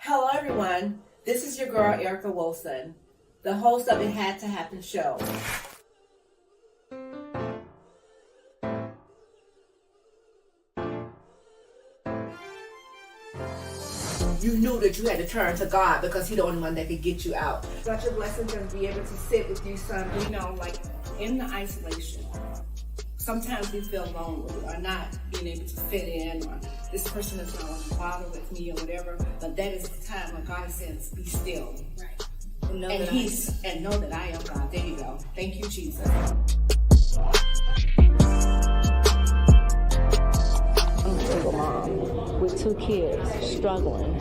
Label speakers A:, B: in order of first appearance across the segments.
A: Hello, everyone. This is your girl, Erica Wilson, the host of It Had to Happen show. You knew that you had to turn to God because He's the only one that could get you out. Such a blessing to be able to sit with you, son.
B: You know, like in the isolation, sometimes we feel lonely or not being able to fit in, or this person is not going to bother with me or whatever. But that is the time when God says, "Be still."
A: Right.
B: And know that I am God. There you go. Thank you, Jesus.
C: I'm a single mom with 2 kids, struggling,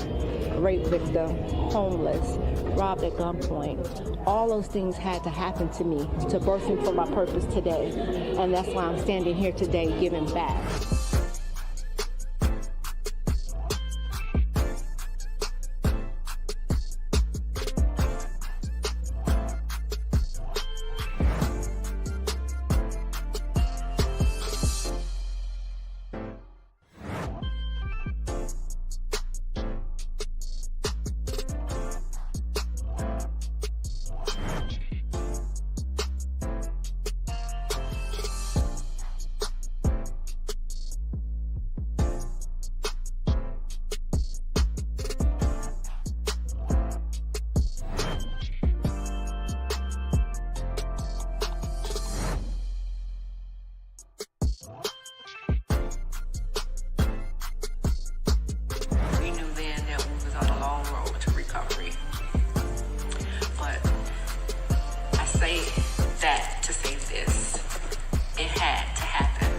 C: rape victim, homeless, robbed at gunpoint. All those things had to happen to me to birth me for my purpose today. And that's why I'm standing here today giving back.
D: We knew then that we was on a long road to recovery. But I say that to say this. It had to happen.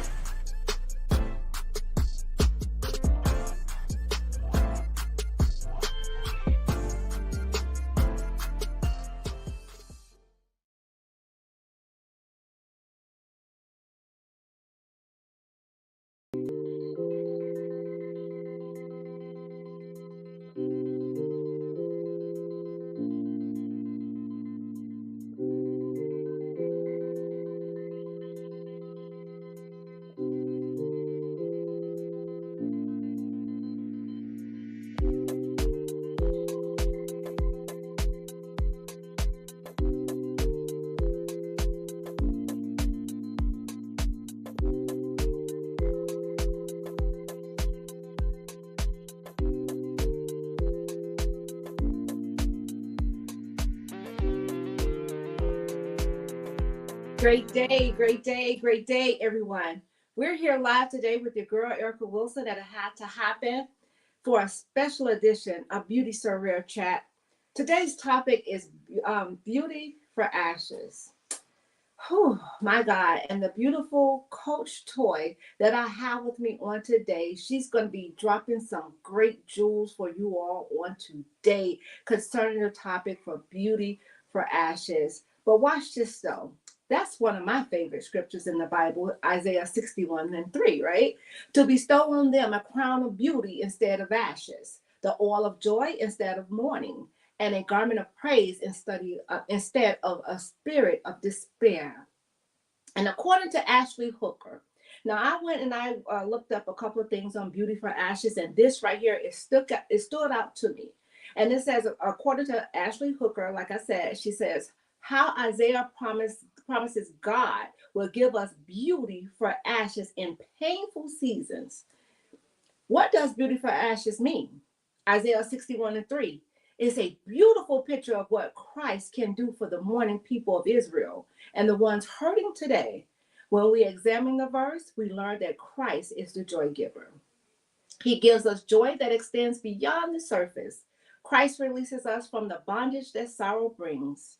A: Great day, everyone. We're here live today with your girl, Erica Wilson, at It Had to Happen for a special edition of Beauty Surreal Chat. Today's topic is beauty for ashes. Oh my God. And the beautiful Coach Toy that I have with me on today, she's going to be dropping some great jewels for you all on today concerning the topic for beauty for ashes. But watch this though. That's one of my favorite scriptures in the Bible, Isaiah 61:3, right? To bestow on them a crown of beauty instead of ashes, the oil of joy instead of mourning, and a garment of praise instead of a spirit of despair. And according to Ashley Hooker, now I went and I looked up a couple of things on beauty for ashes, and this right here it stood out to me. And it says, according to Ashley Hooker, like I said, she says how Isaiah promises God will give us beauty for ashes in painful seasons. What does beauty for ashes mean? Isaiah 61:3 is a beautiful picture of what Christ can do for the mourning people of Israel and the ones hurting today. When we examine the verse, we learn that Christ is the joy giver. He gives us joy that extends beyond the surface. Christ releases us from the bondage that sorrow brings.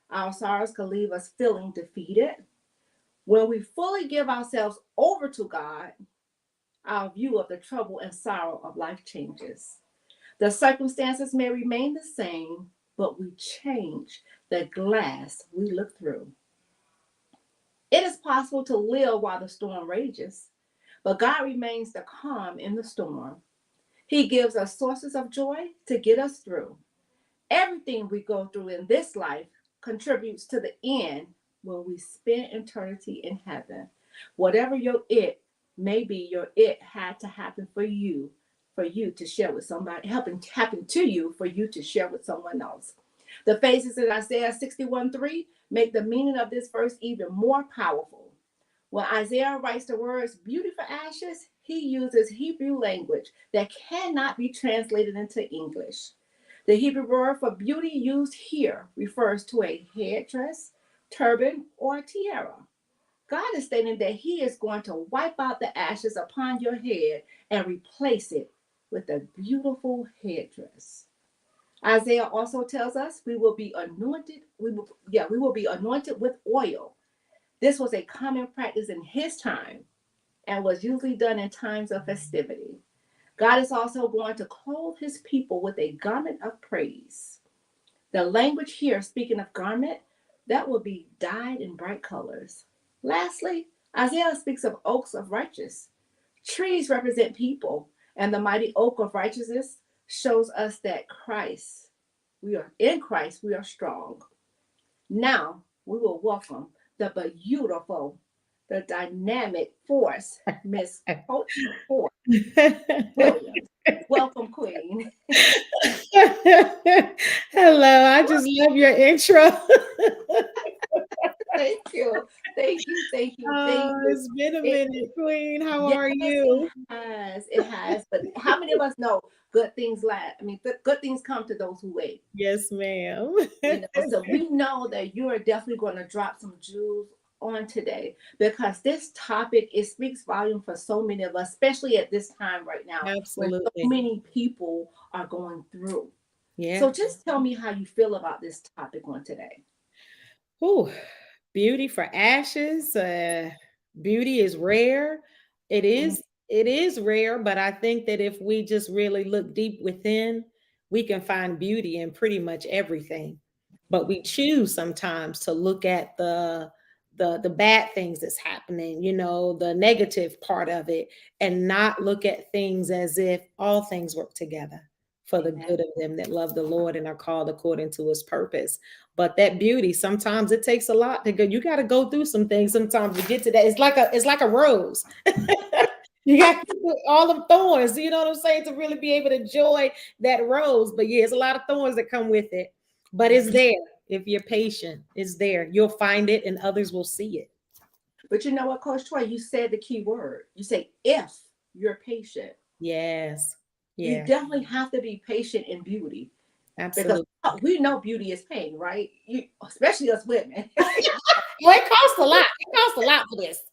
A: Our sorrows can leave us feeling defeated. When we fully give ourselves over to God, our view of the trouble and sorrow of life changes. The circumstances may remain the same, but we change the glass we look through. It is possible to live while the storm rages, but God remains the calm in the storm. He gives us sources of joy to get us through. Everything we go through in this life contributes to the end when we spend eternity in heaven. Whatever your it may be, your it had to happen for you for you to share with somebody, helping happen to you for you to share with someone else. The phases in Isaiah 61:3 make the meaning of this verse even more powerful. When Isaiah writes the words beauty for ashes, he uses Hebrew language that cannot be translated into English. The Hebrew word for beauty used here refers to a headdress, turban, or tiara. God is stating that he is going to wipe out the ashes upon your head and replace it with a beautiful headdress. Isaiah also tells us we will be anointed. We will be anointed with oil. This was a common practice in his time and was usually done in times of festivity. God is also going to clothe his people with a garment of praise. The language here, speaking of garment, that will be dyed in bright colors. Lastly, Isaiah speaks of oaks of righteousness. Trees represent people, and the mighty oak of righteousness shows us that Christ, we are strong. Now we will welcome the beautiful, the dynamic force, Miss Coach Force Williams. Welcome, Queen.
E: Hello, I just love your intro.
A: Thank you. Thank you. Thank you. Thank
E: Oh,
A: you.
E: it's been a
A: It,
E: minute, Queen. How
A: yes,
E: are
A: it
E: you?
A: has. It has. But how many of us know good things last? I mean, good things come to those who wait.
E: Yes, ma'am.
A: So we know that you are definitely going to drop some jewels on today because this topic, it speaks volume for so many of us, especially at this time right now when so
E: Absolutely.
A: many people are going through.
E: Yeah.
A: So just tell me how you feel about this topic on today.
E: Ooh, beauty for ashes. Beauty is rare. It
A: Mhm.
E: is, it is rare, but I think that if we just really look deep within, we can find beauty in pretty much everything. But we choose sometimes to look at the bad things that's happening, the negative part of it, and not look at things as if all things work together for the
A: Amen.
E: good of them that love the Lord and are called according to his purpose. But that beauty, sometimes it takes a lot to go. You got to go through some things sometimes to get to that. It's like a rose. You got to put all them thorns, you know what I'm saying, to really be able to enjoy that rose. But yeah, it's a lot of thorns that come with it. But it's
A: Mhm.
E: there. If you're patient, it's there. You'll find it and others will see it.
A: But you know what, Coach Troy, you said the key word. You say if you're patient.
E: Yes.
A: You
E: Yeah,
A: definitely have to be patient in beauty because
E: absolutely.
A: we know beauty is pain, right? Especially us women.
E: Well, it costs a lot. It costs a lot for this.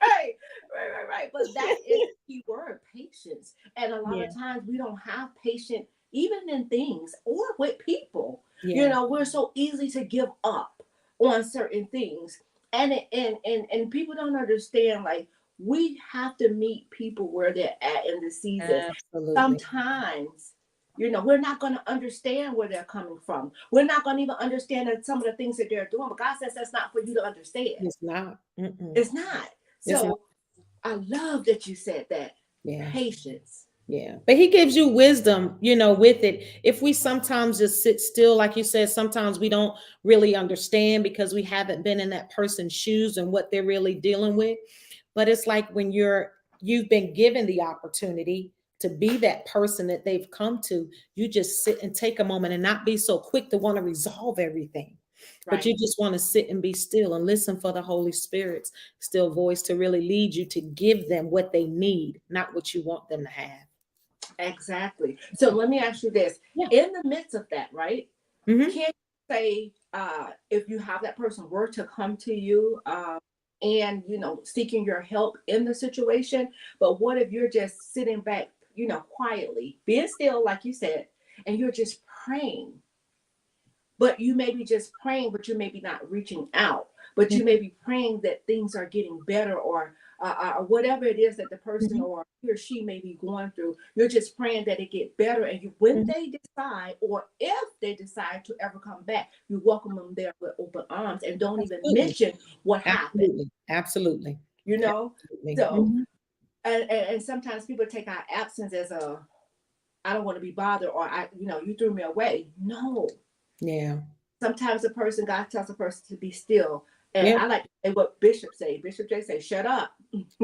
A: Right, right. But that is the key word, patience. And a lot
E: Yeah,
A: of times we don't have patience even in things or with people.
E: yeah.
A: We're so easy to give up on certain things. And people don't understand, like, we have to meet people where they're at in the seasons.
E: Absolutely.
A: Sometimes we're not going to understand where they're coming from. We're not going to even understand that some of the things that they're doing. But God says that's not for you to understand.
E: It's not. Mm-mm.
A: It's not.
E: It's not.
A: So I love that you said that.
E: Yeah.
A: Patience.
E: Yeah. But he gives you wisdom, with it. If we sometimes just sit still, like you said, sometimes we don't really understand because we haven't been in that person's shoes and what they're really dealing with. But it's like when you've been given the opportunity to be that person that they've come to, you just sit and take a moment and not be so quick to want to resolve everything. But
A: Right.
E: you just want to sit and be still and listen for the Holy Spirit's still voice to really lead you to give them what they need, not what you want them to have.
A: Exactly. So let me ask you this.
E: Yeah.
A: In the midst of that, right?
E: Hmm.
A: Can you say if you have that person were to come to you and seeking your help in the situation, but what if you're just sitting back, quietly, being still, like you said, and you're just praying? But you may be just praying, but you may be not reaching out. But you may be praying that things are getting better, or whatever it is that the person
E: Hmm.
A: or he or she may be going through. You're just praying that it get better, and when they decide, or if they decide to ever come back, you welcome them there with open arms and don't even
E: Absolutely.
A: mention what happened.
E: Absolutely. Absolutely.
A: You know,
E: Absolutely.
A: so
E: Hmm.
A: and sometimes people take our absence as I don't want to be bothered, or you threw me away. No,
E: Yeah.
A: sometimes God tells a person to be still. And
E: Yeah.
A: I like to say what Bishop say. Bishop J say, shut up.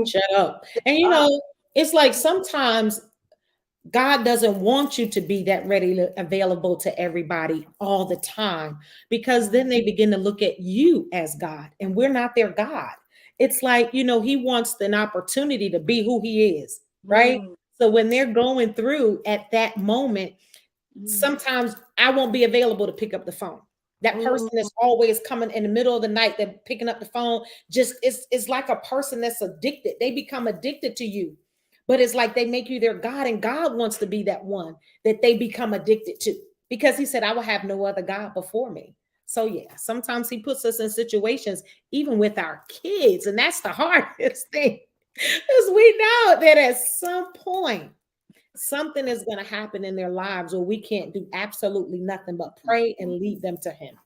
E: Shut up. And
A: Up.
E: it's like sometimes God doesn't want you to be that ready, available to everybody all the time, because then they begin to look at you as God, and we're not their God. It's like, he wants an opportunity to be who he is, right?
A: Mm,
E: So when they're going through at that moment,
A: mm,
E: sometimes I won't be available to pick up the phone. That person
A: mm,
E: that's always coming in the middle of the night, they're picking up the phone. Just it's like a person that's addicted. They become addicted to you. But it's like they make you their God, and God wants to be that one that they become addicted to, because he said, I will have no other God before me. So yeah, sometimes he puts us in situations, even with our kids, and that's the hardest thing. Because we know that at some point something is going to happen in their lives where we can't do absolutely nothing but pray and lead them to him,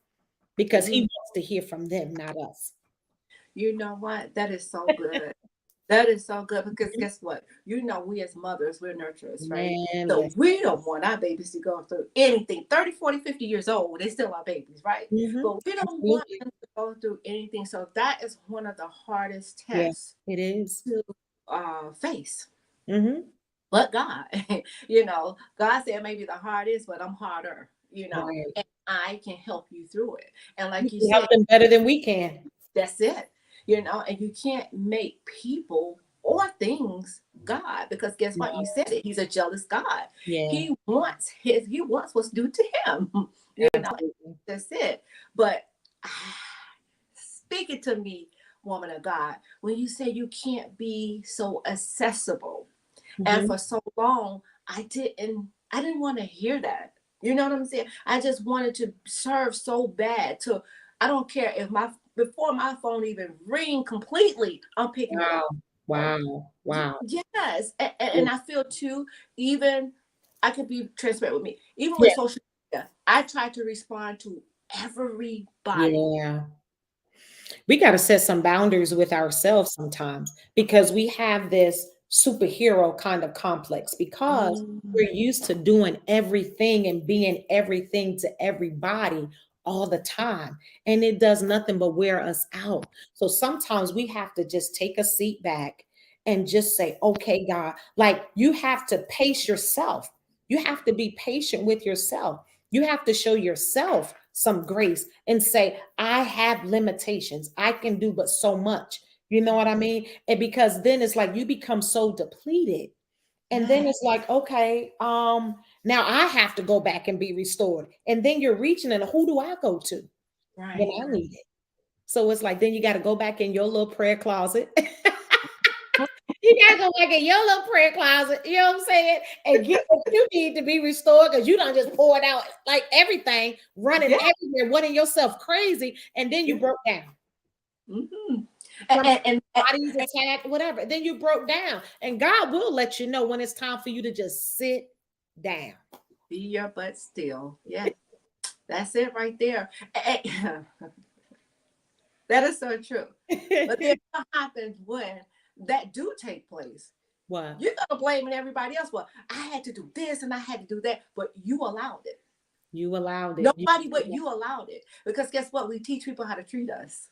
E: because he
A: mm.
E: wants to hear from them, not us.
A: You know what? That is so good. That is so good because guess what? We as mothers, we're nurturers, right?
E: Man,
A: So
E: listen.
A: we don't want our babies to go through anything. 30, 40, 50 years old, they still our babies, right?
E: Mhm.
A: But we don't want
E: Absolutely.
A: them to go through anything. So that is one of the hardest
E: Yeah,
A: tests
E: it is.
A: to face.
E: Mhm.
A: But God, God said maybe the hardest, but I'm harder,
E: Right.
A: and I can help you through it. And
E: You
A: like you
E: can help
A: said,
E: them better than we can.
A: that's it, and you can't make people or things God, because guess what? You
E: No.
A: said it. He's a jealous God.
E: Yeah,
A: He wants what's due to him. And
E: absolutely.
A: that's it. But speaking to me, woman of God, when you say you can't be so accessible, and
E: Mhm.
A: for so long, I didn't want to hear that. You know what I'm saying? I just wanted to serve so bad to I don't care if my before my phone even ring completely, I'm picking it
E: Wow.
A: up. Oh,
E: Wow. Wow.
A: yes.
E: Yeah.
A: And I feel too, even I could be transparent with me. Even with
E: Yeah.
A: social media, I try to respond to everybody.
E: Yeah. We got to set some boundaries with ourselves sometimes, because we have this superhero kind of complex, because
A: Mm,
E: we're used to doing everything and being everything to everybody all the time, and it does nothing but wear us out. So sometimes we have to just take a seat back and just say, okay, God, like, you have to pace yourself. You have to be patient with yourself. You have to show yourself some grace and say, I have limitations. I can do but so much. You know what I mean? And because then it's like you become so depleted. And then
A: yeah,
E: it's like, okay, now I have to go back and be restored. And then you're reaching, and who do I go to when
A: right.
E: I need it? So it's like, then you got to go back in your little prayer closet. You gotta go back in your little prayer closet, you know what I'm saying? And get what you need to be restored, because you don't just pour it out like everything, running
A: Yeah,
E: everywhere, wanting yourself crazy, and then you
A: yeah.
E: broke down
A: Hmm.
E: from
A: And
E: bodies attacked, whatever. Then you broke down, and God will let you know when it's time for you to just sit down.
A: be your butt still. Yeah, that's it right there. That is so true. But then what happens when that do take place?
E: What?
A: You're gonna blame everybody else. Well, I had to do this and I had to do that, but you allowed it.
E: You allowed it.
A: Nobody but you allowed it. Because guess what? We teach people how to treat us.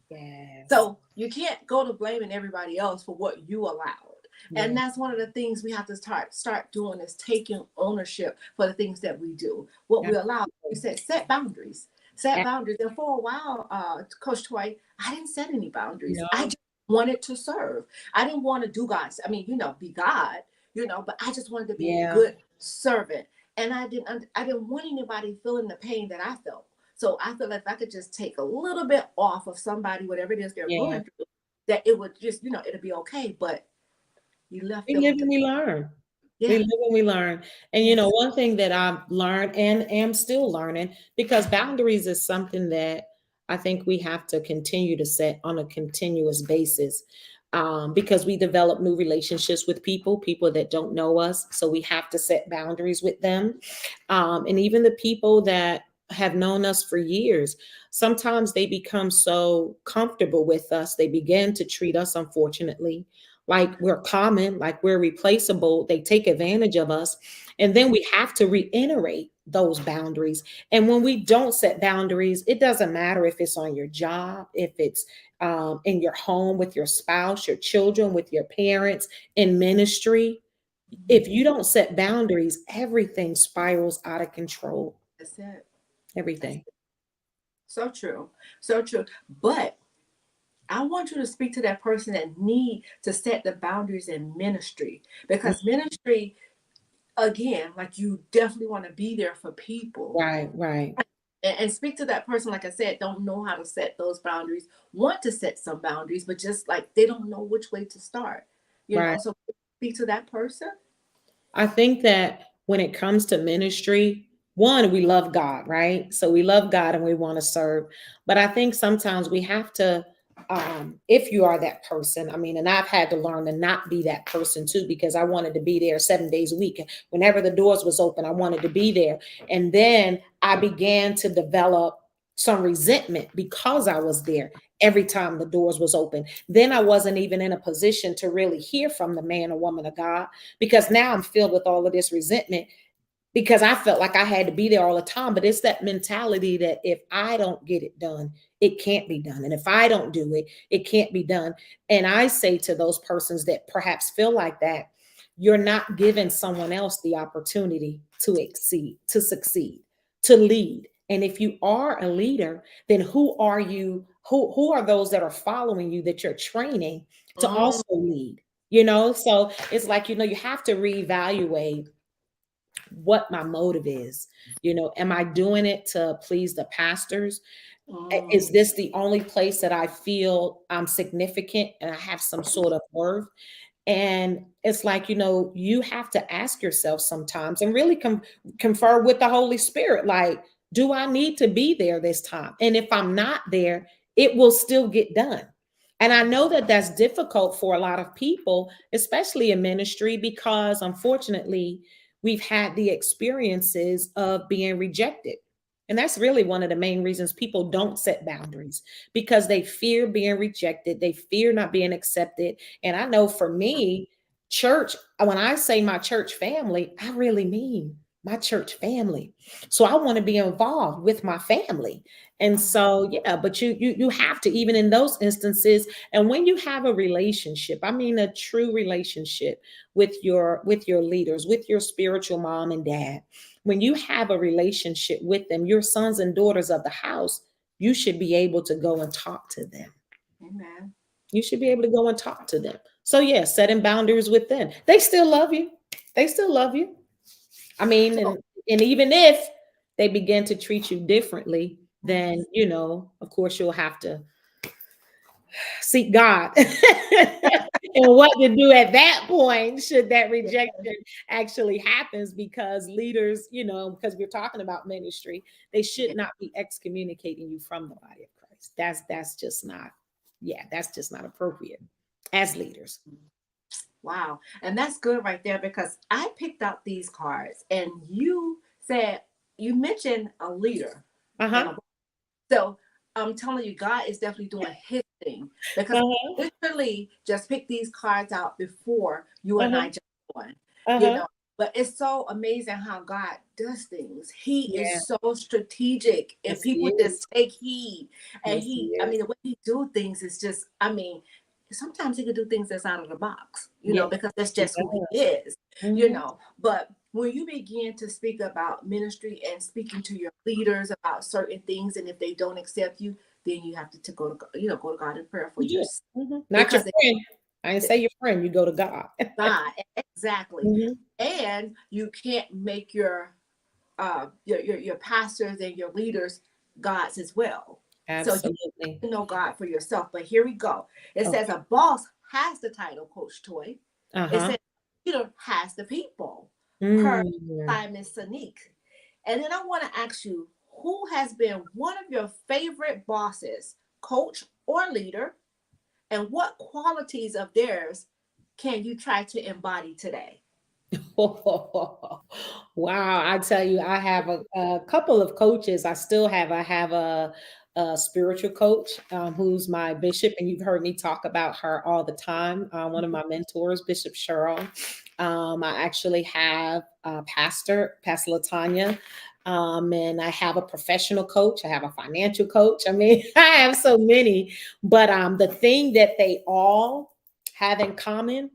E: Yes.
A: So you can't go to blaming everybody else for what you allowed. And
E: Yeah.
A: that's one of the things we have to start doing, is taking ownership for the things that we do. What we allow. We
E: Absolutely.
A: said set boundaries. Set boundaries. And for a while, Coach Toy, I didn't set any boundaries. I
E: No.
A: just wanted to serve. I didn't want to do God's. I mean, be God, but I just wanted to be a
E: Yeah.
A: good servant. And I didn't want anybody feeling the pain that I felt. So I feel like if I could just take a little bit off of somebody, whatever it is they're
E: Yeah.
A: going through, that it would just, it'll be okay. But you left
E: We live
A: feeling the
E: and we learn. We
A: yeah,
E: live and we learn. And
A: yes,
E: one thing that I've learned and am still learning, because boundaries is something that I think we have to continue to set on a continuous basis. Because we develop new relationships with people that don't know us. So we have to set boundaries with them. And even the people that have known us for years, sometimes they become so comfortable with us. They begin to treat us, unfortunately, like we're common, like we're replaceable. They take advantage of us. And then we have to reiterate those boundaries. And when we don't set boundaries, it doesn't matter if it's on your job, if it's in your home with your spouse, your children, with your parents, in ministry. If you don't set boundaries, everything spirals out of control.
A: That's it. That's
E: Everything.
A: so true. So true. But I want you to speak to that person that need to set the boundaries in ministry, because ministry, again, like you definitely want to be there for people,
E: Right, right,
A: and speak to that person, like I said, don't know how to set those boundaries, want to set some boundaries, but just like they don't know which way to start,
E: right.
A: so speak to that person.
E: I think that when it comes to ministry, one, we love God, right? So we love God and we want to serve. But I think sometimes we have to, if you are that person, I mean, and I've had to learn to not be that person too, because I wanted to be there 7 days a week. Whenever the doors was open, I wanted to be there. And then I began to develop some resentment because I was there every time the doors was open. Then I wasn't even in a position to really hear from the man or woman of God, because now I'm filled with all of this resentment because I felt like I had to be there all the time. But it's that mentality that if I don't get it done, it can't be done. And if I don't do it, it can't be done. And I say to those persons that perhaps feel like that, you're not giving someone else the opportunity to exceed, to succeed, to lead. And if you are a leader, then who are you? Who are those that are following you that you're training to
A: Mm,
E: also lead? You know, so it's like, you have to reevaluate what my motive is. Am I doing it to please the pastors? Is
A: mm,
E: this the only place that I feel I'm significant and I have some sort of worth? And it's like, you have to ask yourself sometimes and really confer with the Holy Spirit. Like, do I need to be there this time? And if I'm not there, it will still get done. And I know that that's difficult for a lot of people, especially in ministry, because unfortunately, we've had the experiences of being rejected. And that's really one of the main reasons people don't set boundaries, because they fear being rejected. They fear not being accepted. And I know for me, church, when I say my church family, I really mean my church family. So I want to be involved with my family. And so, yeah, but you have to, even in those instances. And when you have a relationship, I mean a true relationship with your leaders, with your spiritual mom and dad, when you have a relationship with them, your sons and daughters of the house, you should be able to go and talk to them.
A: amen.
E: You should be able to go and talk to them. So yeah, setting boundaries with them. They still love you. They still love you. I mean,
A: So,
E: and even if they begin to treat you differently, then of course you'll have to seek God and what to do at that point should that rejection actually happens, because leaders, because we're talking about ministry, they should
A: yeah.
E: not be excommunicating you from the body of Christ. That's just not, yeah, that's just not appropriate as leaders.
A: Wow. And that's good right there, because I picked out these cards and you said, you mentioned a leader and
E: Uh-huh.
A: a, so I'm telling you, God is definitely doing his thing, because
E: Uh-huh.
A: I literally just picked these cards out before you and I
E: Uh-huh.
A: just on, you
E: Uh-huh.
A: know. But it's so amazing how God does things. He
E: Yeah.
A: is so strategic. If
E: Yes, he
A: people
E: is.
A: just take heed, and
E: Yes, he
A: I
E: is.
A: mean, the way he do things is just, I mean, sometimes he could do things that's out of the box,
E: Yeah,
A: because that's
E: he
A: just who he
E: does.
A: is,
E: Mhm.
A: But when you begin to speak about ministry and speaking to your leaders about certain things, and if they don't accept you, then you have to go to go to God in prayer for
E: You do.
A: yourself,
E: Not your
A: because
E: friend. I didn't say your friend. You go to God.
A: God, exactly.
E: Mhm.
A: And you can't make your pastors and your leaders gods as well. So you have
E: Absolutely.
A: to know God for yourself. But here we go. It says
E: Okay.
A: a boss has the title Coach Toy. It
E: Uh-huh.
A: says leader has the people, per
E: Mm.
A: Simon Sinek. And then I want to ask you, who has been one of your favorite bosses, coach or leader, and what qualities of theirs can you try to embody today?
E: Wow, I tell you, I have a couple of coaches. I have a spiritual coach, who's my bishop, and you've heard me talk about her all the time. One of my mentors, Bishop Cheryl. I actually have Pastor Latanya, and I have a professional coach. I have a financial coach. I mean, I have so many, but the thing that they all have in common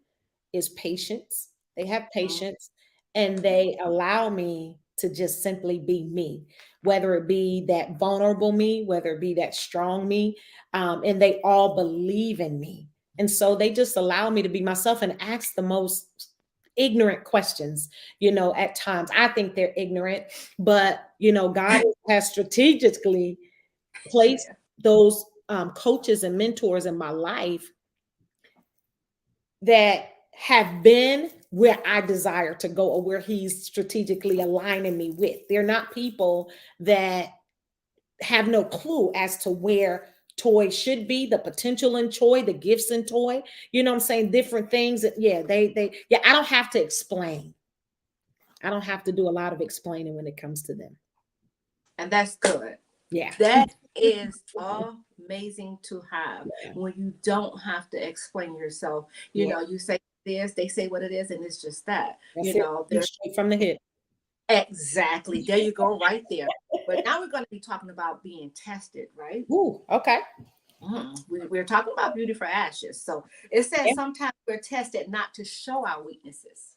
E: is patience, They have patience, and they allow me to just simply be me, whether it be that vulnerable me, whether it be that strong me, and they all believe in me. And so they just allow me to be myself and ask the most ignorant questions, at times. I think they're ignorant, but, God has strategically placed
A: Yeah.
E: those coaches and mentors in my life that have been where I desire to go or where he's strategically aligning me with. They're not people that have no clue as to where toy should be, the potential in toy, the gifts in toy. You know what I'm saying? Different things. Yeah, yeah, I don't have to explain. I don't have to do a lot of explaining when it comes to them.
A: And that's good.
E: Yeah.
A: That is amazing to have
E: Yeah.
A: when you don't have to explain yourself.
E: Yeah.
A: You say this, they say what it is, and it's just that.
E: That's it.
A: They're
E: Straight from the hip.
A: exactly there. You go right there. But now we're going to be talking about being tested, right?
E: Ooh, okay.
A: We're talking about beauty for ashes. So it says
E: Yeah.
A: sometimes we're tested not to show our weaknesses,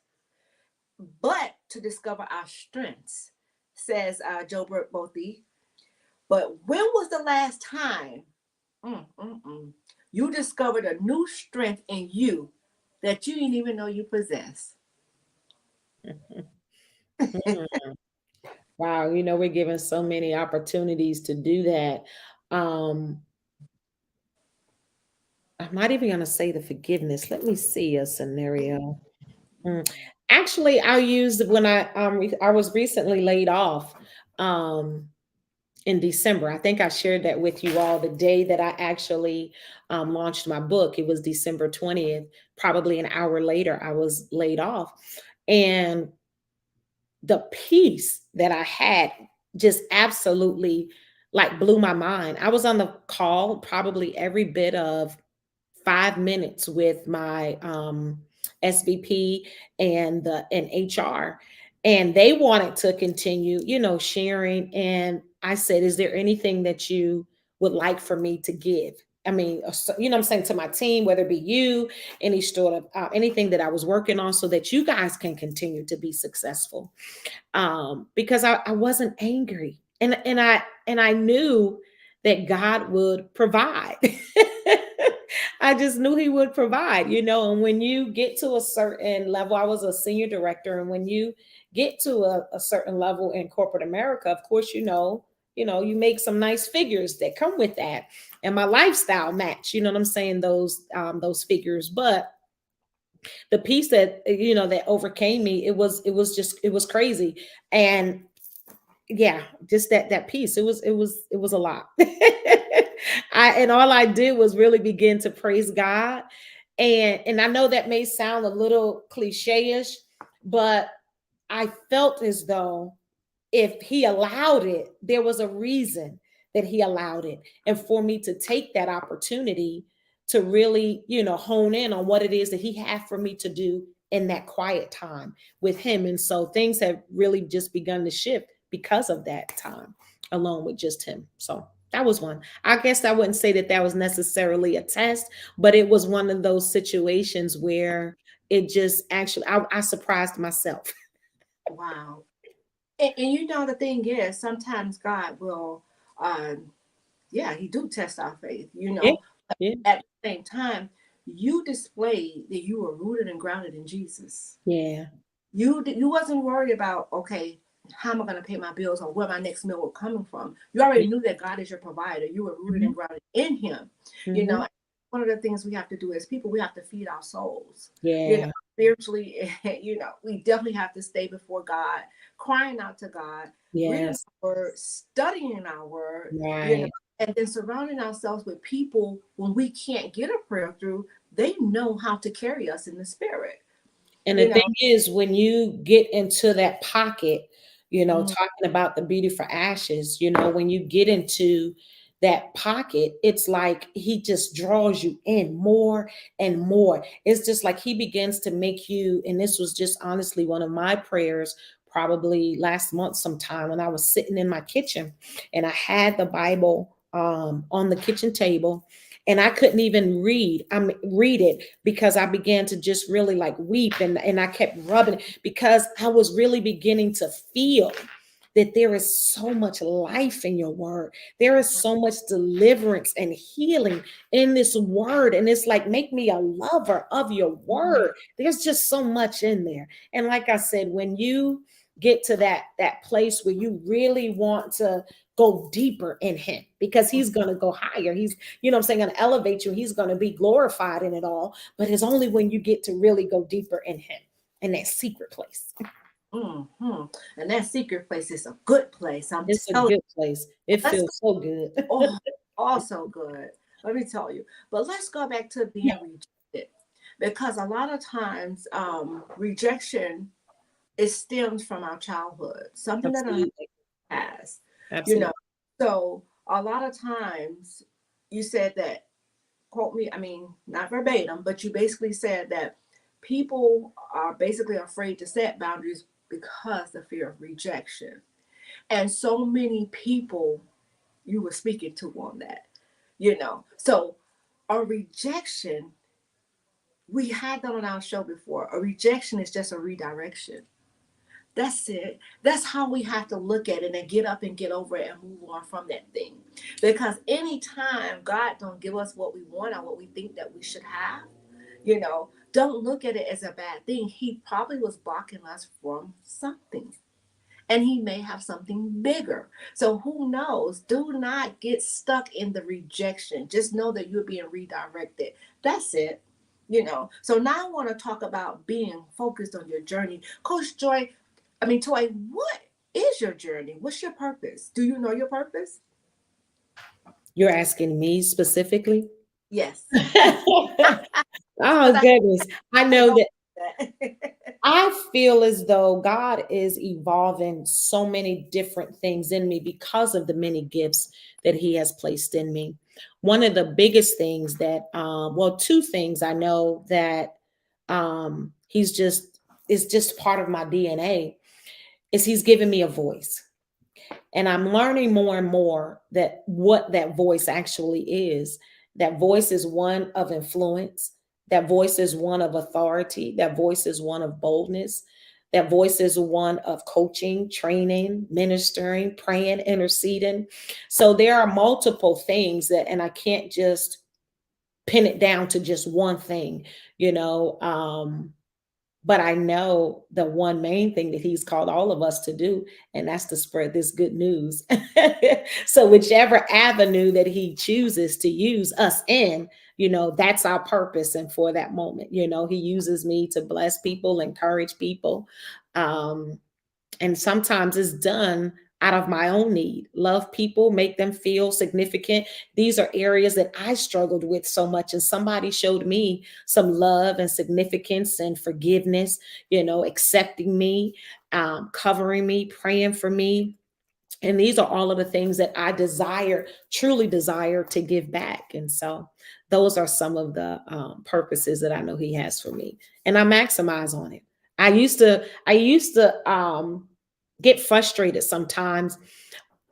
A: but to discover our strengths, says Joe Bothi. But when was the last time you discovered a new strength in you that you didn't even know you possess?
E: Wow, we're given so many opportunities to do that. Um, I'm not even going to say the forgiveness. Let me see a scenario. Mm. Actually, I used when I was recently laid off in December. I think I shared that with you all the day that I actually launched my book. It was December 20th. Probably an hour later, I was laid off. And the peace that I had just absolutely like blew my mind. I was on the call probably every bit of 5 minutes with my SVP and HR, and they wanted to continue, sharing. And I said, "Is there anything that you would like for me to give?" I mean, I'm saying, to my team, whether it be you, any sort of anything that I was working on, so that you guys can continue to be successful. Because I wasn't angry, and I knew that God would provide. I just knew he would provide, and when you get to a certain level, I was a senior director, and when you get to a certain level in corporate America, of course, you make some nice figures that come with that. And my lifestyle match, you know what I'm saying, those figures. But the piece that that overcame me, it was crazy. And yeah, just that piece, it was a lot. And all I did was really begin to praise God. And I know that may sound a little cliche-ish, but I felt as though if he allowed it, there was a reason that he allowed it. And for me to take that opportunity to really, hone in on what it is that he had for me to do in that quiet time with him. And so things have really just begun to shift because of that time alone with just him. So that was one. I guess I wouldn't say that was necessarily a test, but it was one of those situations where it just actually, I surprised myself.
A: Wow. And the thing is, sometimes God will, yeah, he do test our faith,
E: Yeah. Yeah.
A: At the same time, you displayed that you were rooted and grounded in Jesus.
E: Yeah.
A: You wasn't worried about, okay, how am I going to pay my bills or where my next meal was coming from. You already knew that God is your provider. You were rooted and grounded in him.
E: Mhm.
A: One of the things we have to do as people, we have to feed our souls.
E: Yeah.
A: Spiritually, we definitely have to stay before God, crying out to God, reading
E: Yes.
A: our word, studying our word,
E: Right.
A: and then surrounding ourselves with people when we can't get a prayer through, they know how to carry us in the spirit.
E: And
A: You
E: the
A: know,
E: thing is, when you get into that pocket,
A: mm,
E: talking about the beauty for ashes, when you get into that pocket, it's like he just draws you in more and more. It's just like he begins to make you, and this was just honestly one of my prayers, probably last month sometime, when I was sitting in my kitchen and I had the Bible on the kitchen table, and I couldn't even read it because I began to just really like weep, and I kept rubbing it because I was really beginning to feel that there is so much life in your word. There is so much deliverance and healing in this word. And it's like, make me a lover of your word. There's just so much in there. And like I said, when you get to that place where you really want to go deeper in him, because he's going to go higher. He's, you know what I'm saying, going to elevate you. He's going to be glorified in it all. But it's only when you get to really go deeper in him, in that secret place.
A: Mm-hmm. And that secret place is a good place. I'm
E: It's a
A: telling
E: good place. It
A: you. Let's
E: feels so good.
A: go. Oh, also good. Let me tell you. But let's go back to being rejected, because a lot of times rejection, it stems from our childhood, something that our
E: Absolutely.
A: past, you know.
E: Absolutely.
A: So a lot of times you said that, quote me, I mean, not verbatim, but you basically said that people are basically afraid to set boundaries because the fear of rejection. And so many people you were speaking to on that, you know. So a rejection, we had that on our show before. A rejection is just a redirection. That's it. That's how we have to look at it and get up and get over it and move on from that thing. Because anytime God don't give us what we want or what we think that we should have, you know, don't look at it as a bad thing. He probably was blocking us from something. And he may have something bigger. So who knows? Do not get stuck in the rejection. Just know that you're being redirected. That's it. You know. So now I want to talk about being focused on your journey. Coach Joy, I mean, Toy, what is your journey? What's your purpose? Do you know your purpose?
E: You're asking me specifically?
A: Yes.
E: Oh
A: Because
E: goodness. I
A: I
E: know
A: know
E: that
A: that.
E: I feel as though God is evolving so many different things in me because of the many gifts that he has placed in me. One of the biggest things that well, two things I know that he's just is just part of my DNA is he's given me a voice. And I'm learning more and more that what that voice actually is. That voice is one of influence. That voice is one of authority. That voice is one of boldness. That voice is one of coaching, training, ministering, praying, interceding. So there are multiple things that, and I can't just pin it down to just one thing, you know. But I know the one main thing that he's called all of us to do, and that's to spread this good news. So, whichever avenue that he chooses to use us in, you know, that's our purpose. And for that moment, you know, he uses me to bless people, encourage people. Um, and sometimes it's done out of my own need. Love people, make them feel significant. These are areas that I struggled with so much, and somebody showed me some love and significance and forgiveness, you know, accepting me, covering me, praying for me. And these are all of the things that I desire, truly desire to give back. And so those are some of the purposes that I know he has for me. And I maximize on it. I used to get frustrated sometimes.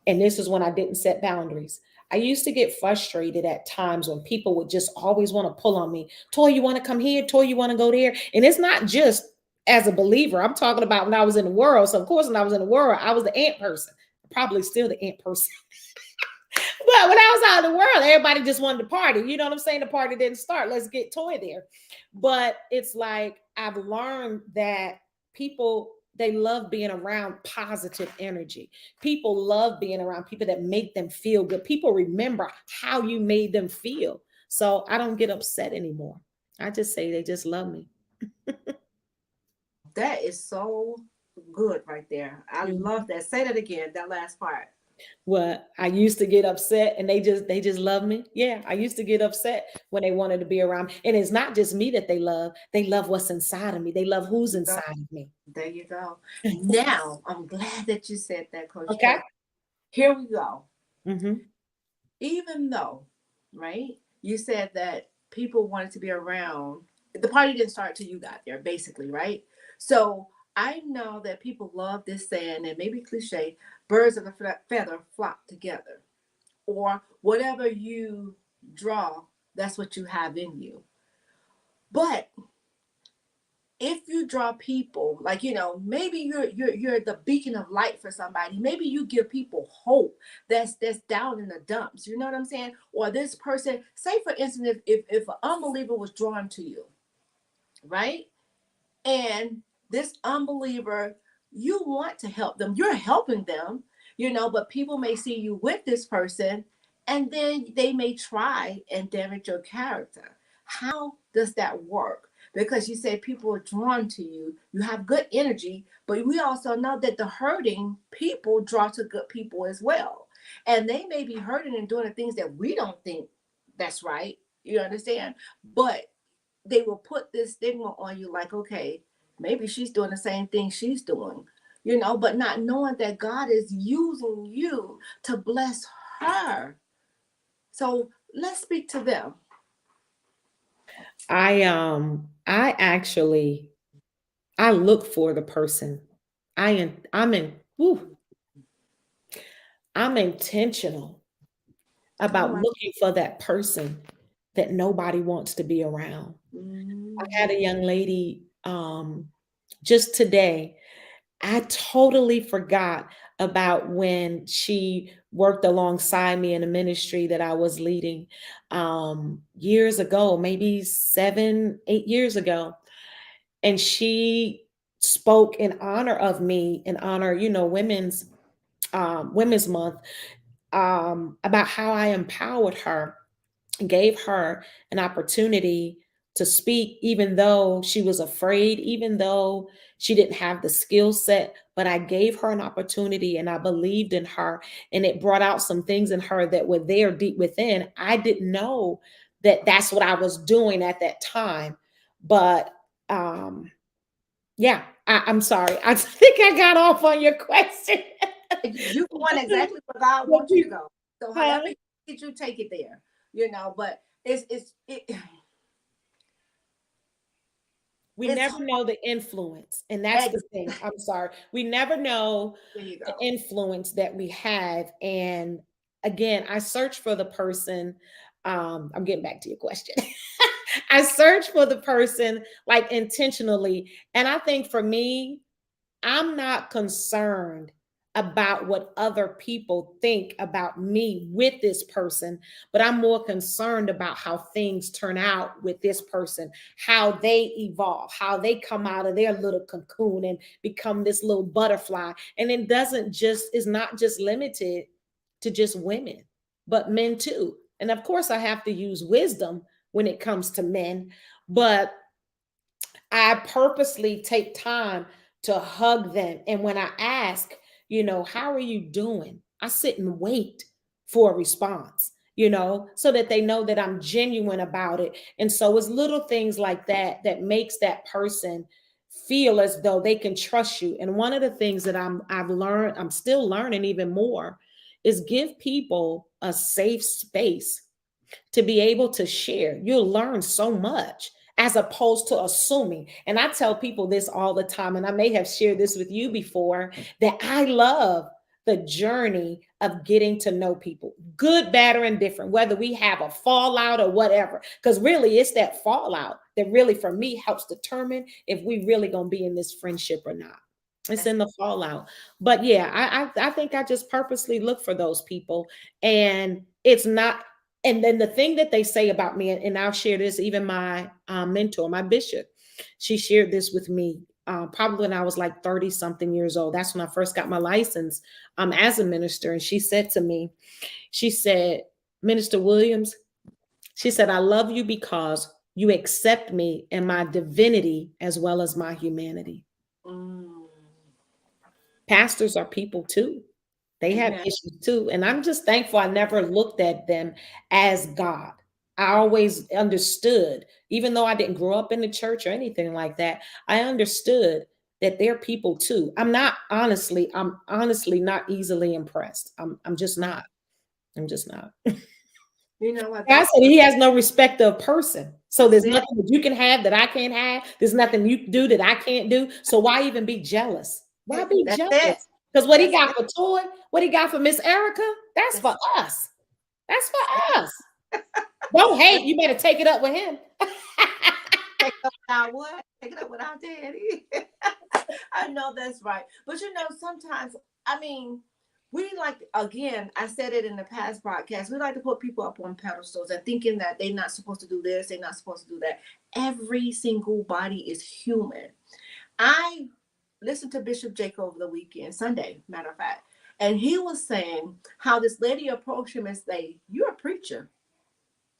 E: And this is when I didn't set boundaries. I used to get frustrated at times when people would just always want to pull on me. Toy, you want to come here? Toy, you want to go there? And it's not just as a believer. I'm talking about when I was in the world. So of course, when I was in the world, I was the ant person. Probably still the ant person. But when I was out in the world, everybody just wanted to party. You know what I'm saying? The party didn't start. Let's get Toy there. But it's like I've learned that people, they love being around positive energy. People love being around people that make them feel good. People remember how you made them feel. So I don't get upset anymore. I just say they just love me.
A: That is so good right there. I love that. Say that again, that last part.
E: What I used to get upset and they just love me. Yeah, I used to get upset when they wanted to be around. And it's not just me that they love. They love what's inside of me. They love who's inside of me.
A: There you go. Now, I'm glad that you said that, Coach
E: Okay.
A: Joy. Here we go.
E: Mm-hmm.
A: Even though, right, you said that people wanted to be around, the party didn't start till you got there, basically, right? So I know that people love this saying, and maybe cliche, birds of a feather flock together. or whatever you draw, that's what you have in you. But if you draw people, like, maybe you're the beacon of light for somebody. Maybe you give people hope that's down in the dumps. You know what I'm saying? Or this person, say for instance, if an unbeliever was drawn to you, right? And this unbeliever, you want to help them, you're helping them, but people may see you with this person, and then they may try and damage your character. How does that work? Because you say people are drawn to you, you have good energy, but we also know that the hurting people draw to good people as well. And they may be hurting and doing the things that we don't think that's right. You understand? But they will put this stigma on you, like, okay, maybe she's doing the same thing she's doing, but not knowing that God is using you to bless her. So let's speak to them.
E: I actually I look for the person. I'm in woo, I'm intentional
A: All
E: about
A: right.
E: looking for that person that nobody wants to be around. I
A: Mm-hmm.
E: had a young lady just today. I totally forgot about when she worked alongside me in a ministry that I was leading years ago, maybe 7, 8 years ago. And she spoke in honor of me, in honor, Women's Month, about how I empowered her, gave her an opportunity to speak, even though she was afraid, even though she didn't have the skill set. But I gave her an opportunity and I believed in her, and it brought out some things in her that were there deep within. I didn't know that that's what I was doing at that time. But um, yeah, I'm sorry. I think I got off on your question.
A: You going exactly where God
E: What
A: wants you to
E: you-
A: go. So
E: huh?
A: however you take it there, but
E: We
A: it's
E: never
A: hard.
E: know the influence. And that's the thing. I'm sorry. We never know
A: There you
E: the
A: go.
E: influence that we have. And again, I search for the person. I'm getting back to your question. I search for the person like intentionally. And I think for me, I'm not concerned about what other people think about me with this person, but I'm more concerned about how things turn out with this person, how they evolve, how they come out of their little cocoon and become this little butterfly. And it doesn't just, is not just limited to just women, but men too. And of course, I have to use wisdom when it comes to men, but I purposely take time to hug them. And when I ask, how are you doing? I sit and wait for a response, so that they know that I'm genuine about it. And so it's little things like that that makes that person feel as though they can trust you. And one of the things that I've learned, I'm still learning even more, is give people a safe space to be able to share. You'll learn so much as opposed to assuming. And I tell people this all the time, and I may have shared this with you before, that I love the journey of getting to know people, good, bad, or indifferent, whether we have a fallout or whatever. Because really, it's that fallout that really, for me, helps determine if we really gonna be in this friendship or not. It's in the fallout. But yeah, I think I just purposely look for those people, and it's not. And then the thing that they say about me, and I'll share this, even my mentor, my bishop, she shared this with me probably when I was like 30 something years old. That's when I first got my license as a minister. And she said to me, she said, Minister Williams, she said, I love you because you accept me and my divinity as well as my humanity.
A: Mm.
E: Pastors are people too. They have
A: Amen.
E: issues too. And I'm just thankful I never looked at them as God. I always understood, even though I didn't grow up in the church or anything like that, I understood that they're people too. I'm honestly not easily impressed. I'm just not. I'm just not.
A: You know what?
E: I
A: That's
E: said he has no respect of person. So
A: that's
E: there's
A: it.
E: nothing that you can have that I can't have. There's nothing you can do that I can't do. So why even be jealous? Why be
A: That's it.
E: jealous? Because what he
A: That's
E: got
A: it.
E: for Toy, what he got for Miss Erica, that's
A: That's
E: for us. That's for us. Don't hate. You better take it up with him.
A: Take it up with our what? Take it up with our daddy. I know that's right. But sometimes, I mean, we like, again, I said it in the past broadcast, we like to put people up on pedestals and thinking that they're not supposed to do this, they're not supposed to do that. Every single body is human. I listened to Bishop Jake over the weekend, Sunday, matter of fact, and he was saying how this lady approached him and say, "You're a preacher."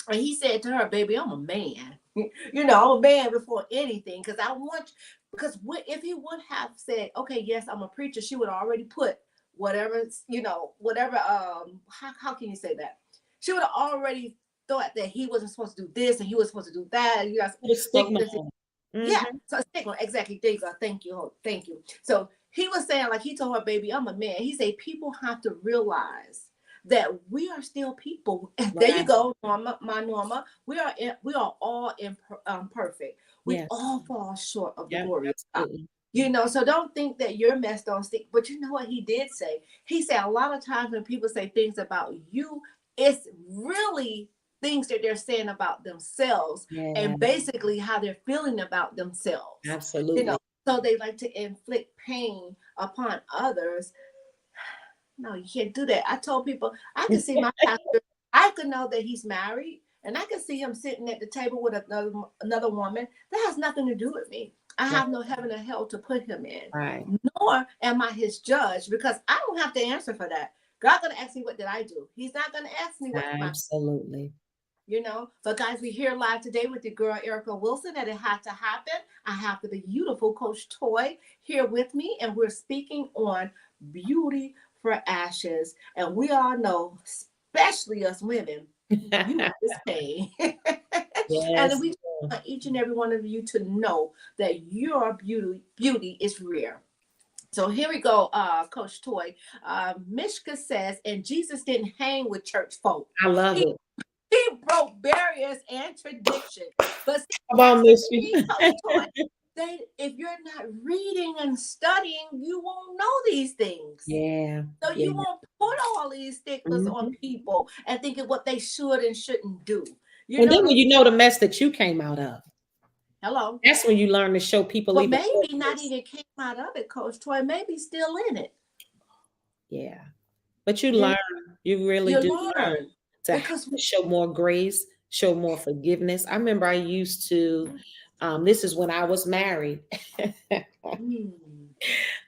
A: And he said to her, "Baby, I'm a man. I'm a man before anything. Because if he would have said, okay, yes, I'm a preacher," she would already put whatever, whatever, how can you say that? She would have already thought that he wasn't supposed to do this and he was supposed to do that. And
E: The stigma.
A: yeah, so stigma, exactly. There you go. Thank you. Thank you. So he was saying, like, he told her, "Baby, I'm a man." He said, people have to realize that we are still people. Right. There you go, Norma, my Norma. We are all imperfect. We all fall short of the glory of God. So don't think that you're messed on stick. But you know what he did say? He said a lot of times when people say things about you, it's really things that they're saying about themselves and basically how they're feeling about themselves.
E: Absolutely.
A: So they like to inflict pain upon others. No, you can't do that. I told people, I could see my pastor, I could know that he's married, and I could see him sitting at the table with another woman. That has nothing to do with me. I have no heaven or hell to put him in.
E: Right.
A: Nor am I his judge, because I don't have to answer for that. God's going to ask me, what did I do? He's not going to ask me what.
E: Absolutely.
A: But guys, we're here live today with your girl Erica Wilson, and it had to happen. I have the beautiful Coach Toy here with me, and we're speaking on beauty for ashes. And we all know, especially us women, you want this pain. And we want each and every one of you to know that your beauty is rare. So here we go, Coach Toy. Mischa says, and Jesus didn't hang with church folk.
E: I love it.
A: He broke barriers and tradition. But if you're not reading and studying, you won't know these things.
E: Yeah.
A: So you won't put all these stigmas on people and thinking what they should and shouldn't do.
E: And then when you know the mess that you came out of.
A: Hello.
E: That's when you learn to show people.
A: But maybe not even came out of it, Coach Toy. Maybe still in it.
E: Yeah. But you learn. You really do learn. To show more grace, show more forgiveness. I remember I used to, this is when I was married.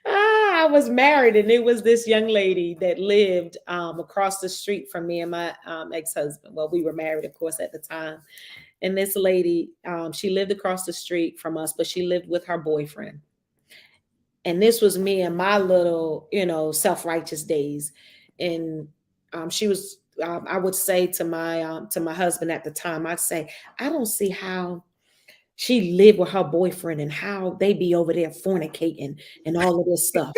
E: I was married, and it was this young lady that lived across the street from me and my ex-husband. Well, we were married, of course, at the time. And this lady, she lived across the street from us, but she lived with her boyfriend. And this was me in my little, self-righteous days. And she was, I would say to my husband at the time, I'd say, I don't see how she lived with her boyfriend and how they be over there fornicating and all of this stuff.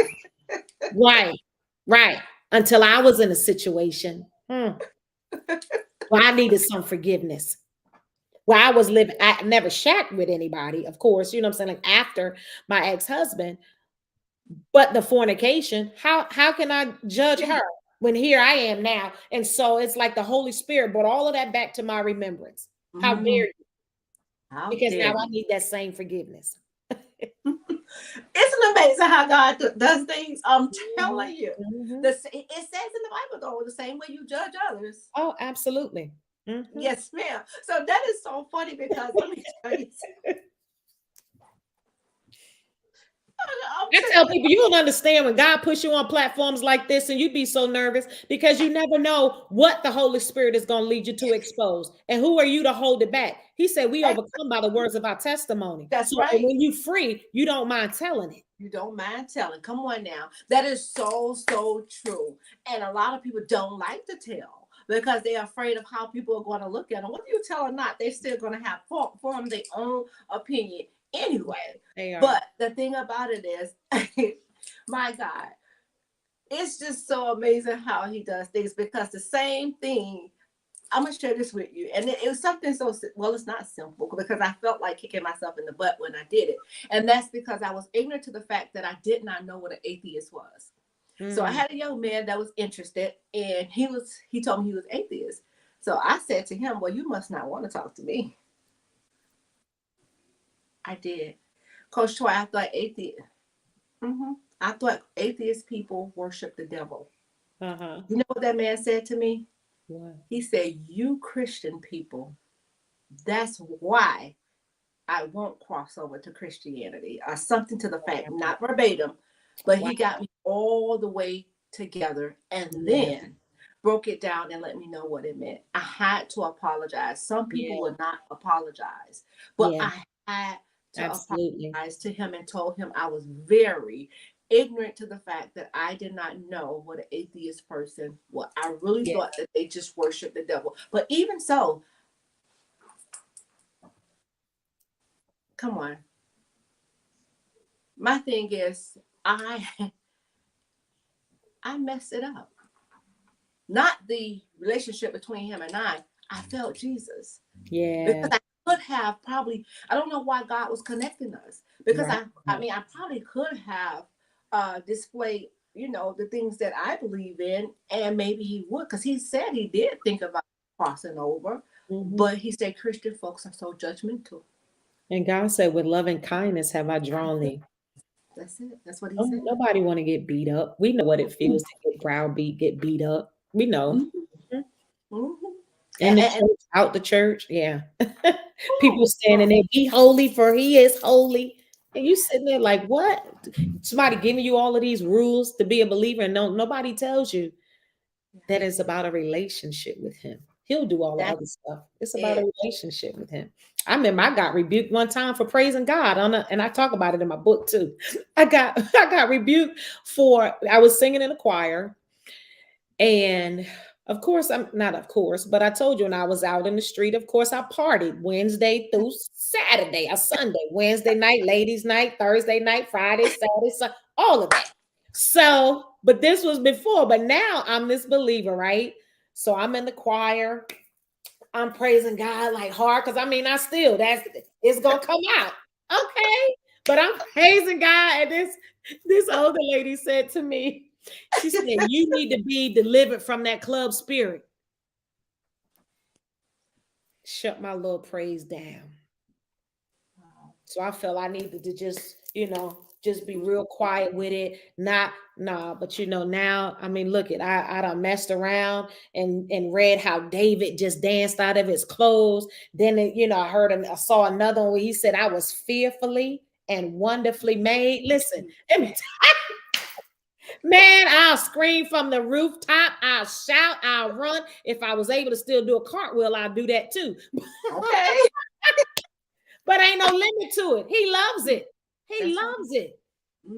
E: Right. Until I was in a situation where I needed some forgiveness. Where I was living, I never shacked with anybody, of course, you know what I'm saying? Like after my ex-husband, but the fornication, how can I judge her? When here I am now. And so it's like the Holy Spirit brought all of that back to my remembrance. How dare you? Because now I need that same forgiveness.
A: Isn't amazing how God does things? I'm telling you. It says in the Bible, though, the same way you judge others.
E: Oh, absolutely.
A: Yes, ma'am. So that is so funny because let me tell you something.
E: I tell people, you don't understand when God puts you on platforms like this and you'd be so nervous because you never know what the Holy Spirit is going to lead you to expose. And who are you to hold it back? He said, we overcome by the words of our testimony.
A: That's right.
E: When you free, you don't mind telling it.
A: You don't mind telling. Come on now. That is so true. And a lot of people don't like to tell because they're afraid of how people are going to look at them. Whether you tell or not, they're still going to have form their own opinion. Anyway, but the thing about it is, my God, it's just so amazing how he does things because the same thing, I'm going to share this with you. And it was something it's not simple because I felt like kicking myself in the butt when I did it. And that's because I was ignorant to the fact that I did not know what an atheist was. So I had a young man that was interested and he told me he was atheist. So I said to him, well, you must not want to talk to me. I did. Coach Troy, I thought atheist people worship the devil.
E: Uh-huh.
A: You know what that man said to me?
E: What?
A: He said, you Christian people, that's why I won't cross over to Christianity, or something to the fact, not verbatim, but
E: Wow.
A: he got me all the way together and
E: Yeah.
A: then broke it down and let me know what it meant. I had to apologize. Some people
E: Yeah.
A: would not apologize, but
E: Yeah.
A: I had to
E: Absolutely.
A: apologize to him and told him I was very ignorant to the fact that I did not know what an atheist person, what I really
E: Yeah.
A: thought that they just worship the devil. But even so, come on. My thing is, I I messed it up. Not the relationship between him and I felt Jesus.
E: Yeah.
A: Because I could have probably, I don't know why God was connecting us. Because
E: Right.
A: I mean, I probably could have displayed, the things that I believe in, and maybe he would, because he said he did think about crossing over.
E: Mm-hmm.
A: But he said Christian folks are so judgmental.
E: And God said, with loving kindness have I drawn thee.
A: That's it. That's what he
E: Oh,
A: said.
E: nobody want to get beat up. We know what it feels to get browbeat, get beat up. We know.
A: Mm-hmm.
E: Mhm.
A: Mm-hmm.
E: In the
A: And,
E: church, out the church, yeah. People
A: and,
E: standing there, be holy for he is holy. And you sitting there like, what? Somebody giving you all of these rules to be a believer, and nobody tells you that it's about a relationship with him. He'll do all the
A: that's
E: other stuff. It's about
A: it.
E: a relationship with him. I remember I got rebuked one time for praising God and I talk about it in my book too. I got rebuked for I was singing in a choir, and of course, I'm not of course, but I told you when I was out in the street, of course, I partied Wednesday through Saturday or Sunday, Wednesday night, ladies' night, Thursday night, Friday, Saturday, all of that. So, but this was before, but now I'm this believer, right? So I'm in the choir. I'm praising God like hard because I mean, it's gonna come out. Okay. But I'm praising God. And this older lady said to me, she said, you need to be delivered from that club spirit. Shut my little praise down. So I felt I needed to just be real quiet with it. Not nah, but now, I mean, look it, I done messed around and read how David just danced out of his clothes. Then I saw another one where he said I was fearfully and wonderfully made. Listen, man, I'll scream from the rooftop, I'll shout, I'll run. If I was able to still do a cartwheel, I'll do that too.
A: Okay.
E: But ain't no limit to it. He loves it. He
A: That's right.
E: loves it.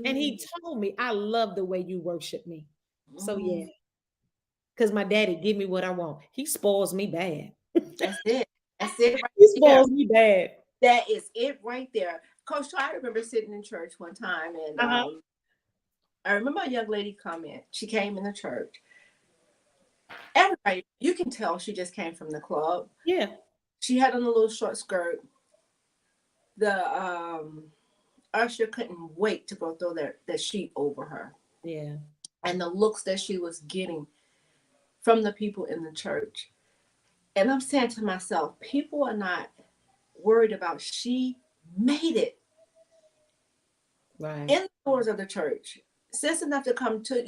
E: And he
A: Mm-hmm.
E: told me, I love the way you worship me. So yeah,
A: Mm-hmm.
E: because my daddy give me what I want. He spoils me bad.
A: That's it. That's it right
E: He
A: there.
E: spoils me bad.
A: That is it right there. Coach, I remember sitting in church one time, and
E: Uh-huh.
A: I remember a young lady come in. She came in the church. Everybody, you can tell she just came from the club.
E: Yeah.
A: She had on a little short skirt. The usher couldn't wait to go throw that sheet over her.
E: Yeah.
A: And the looks that she was getting from the people in the church. And I'm saying to myself, people are not worried about she made it
E: Right.
A: in the doors of the church. Sense enough to come to,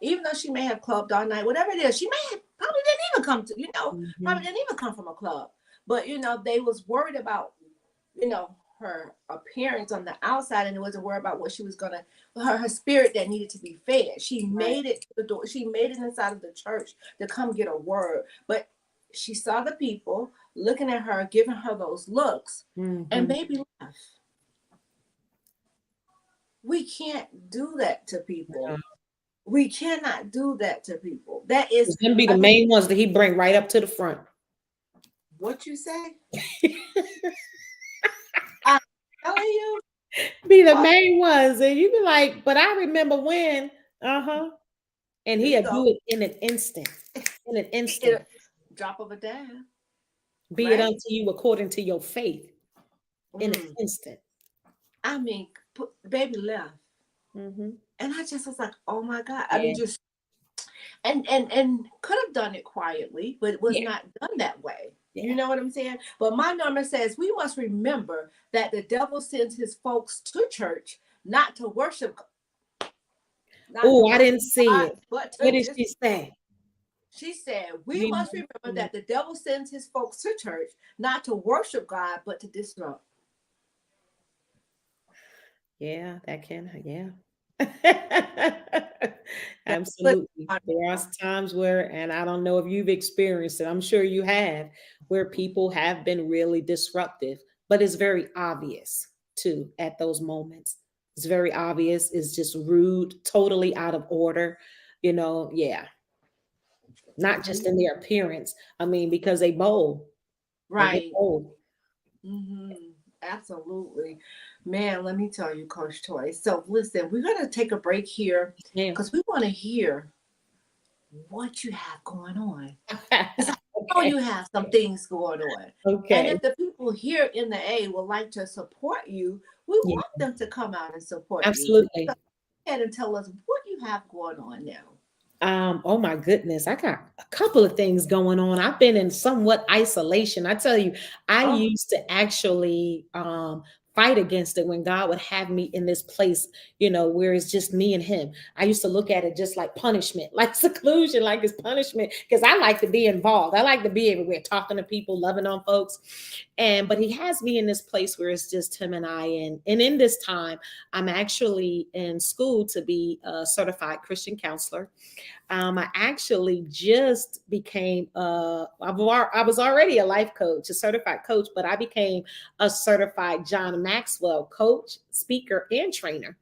A: even though she may have clubbed all night, whatever it is, she may have probably didn't even come to, probably
E: Mhm.
A: didn't even come from a club. But, they was worried about, her appearance on the outside, and it wasn't worried about what she was gonna her spirit that needed to be fed. She
E: Right.
A: made it to the door, she made it inside of the church to come get a word. But she saw the people looking at her, giving her those looks, and
E: Mhm.
A: baby left. We can't do that to people. We cannot do that to people. That is,
E: Them be the
A: I mean,
E: main ones that he bring right up to the front.
A: what you say. I'm telling you,
E: Be the
A: what?
E: main ones. And you be like, but I remember when, uh-huh. And
A: There you
E: he'll
A: go.
E: do it in an instant. In an instant.
A: Drop of a dime,
E: Be it
A: right?
E: unto you according to your faith. In an
A: Mm.
E: instant.
A: I mean, baby left,
E: Mm-hmm.
A: and I just was like, oh my God. I
E: Yeah.
A: mean, just and could have done it quietly, but it was
E: Yeah.
A: not done that way. You
E: Yeah.
A: know what I'm saying? But my number says we must remember that the devil sends his folks to church not to worship, not to
E: Oh, I
A: worship
E: didn't see
A: God,
E: it.
A: but
E: What
A: to
E: did
A: dis.
E: she say?
A: She said we
E: We
A: must
E: must
A: remember
E: remember.
A: that the devil sends his folks to church not to worship God, but to disrupt.
E: Yeah, that can, yeah.
A: That put
E: Absolutely. There are times where, and I don't know if you've experienced it, I'm sure you have, where people have been really disruptive, but it's very obvious too at those moments. It's very obvious. It's just rude, totally out of order. Yeah, not just in their appearance. I mean, because they bold, they get
A: right.
E: bold.
A: Hmm. Absolutely. Man, let me tell you, Coach Toy. So listen, we're gonna take a break here
E: Yeah.
A: because we want to hear what you have going on. Because I know
E: Okay.
A: you have some things going on. And
E: Okay.
A: if the people here in the A would like to support you, we
E: Yeah,
A: want them to come out and support you. So go
E: absolutely.
A: ahead and tell us what you have going on now.
E: Oh my goodness, I got a couple of things going on. I've been in somewhat isolation. I tell you, I
A: Oh,
E: used to actually fight against it when God would have me in this place, where it's just me and him. I used to look at it just like punishment, like seclusion, like it's punishment, because I like to be involved. I like to be everywhere, talking to people, loving on folks. But he has me in this place where it's just him and I. And in this time, I'm actually in school to be a certified Christian counselor. I actually just became I was already a life coach, a certified coach, but I became a certified John Maxwell coach, speaker, and trainer.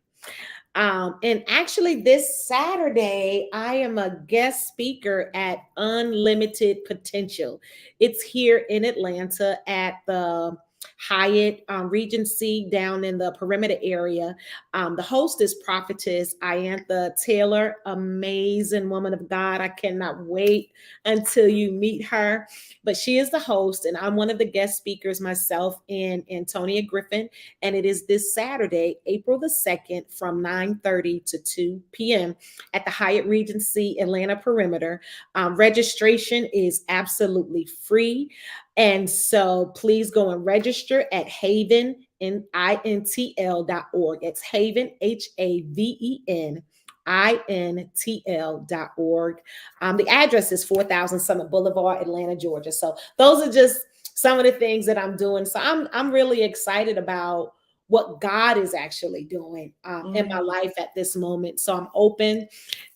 E: And actually, this Saturday, I am a guest speaker at Unlimited Potential. It's here in Atlanta at the Hyatt Regency down in the perimeter area. The host is Prophetess Iantha Taylor, amazing woman of God. I cannot wait until you meet her. But she is the host, and I'm one of the guest speakers myself and Antonia Griffin. And it is this Saturday, April the 2nd, from 9:30 to 2 p.m. at the Hyatt Regency Atlanta Perimeter. Registration is absolutely free. And so please go and register at havenintl.org. It's Haven, HAVEN.org. The address is 4000 Summit Boulevard, Atlanta, Georgia. So those are just some of the things that I'm doing. So I'm really excited about what God is actually doing in my
A: mm,
E: life at this moment. So I'm open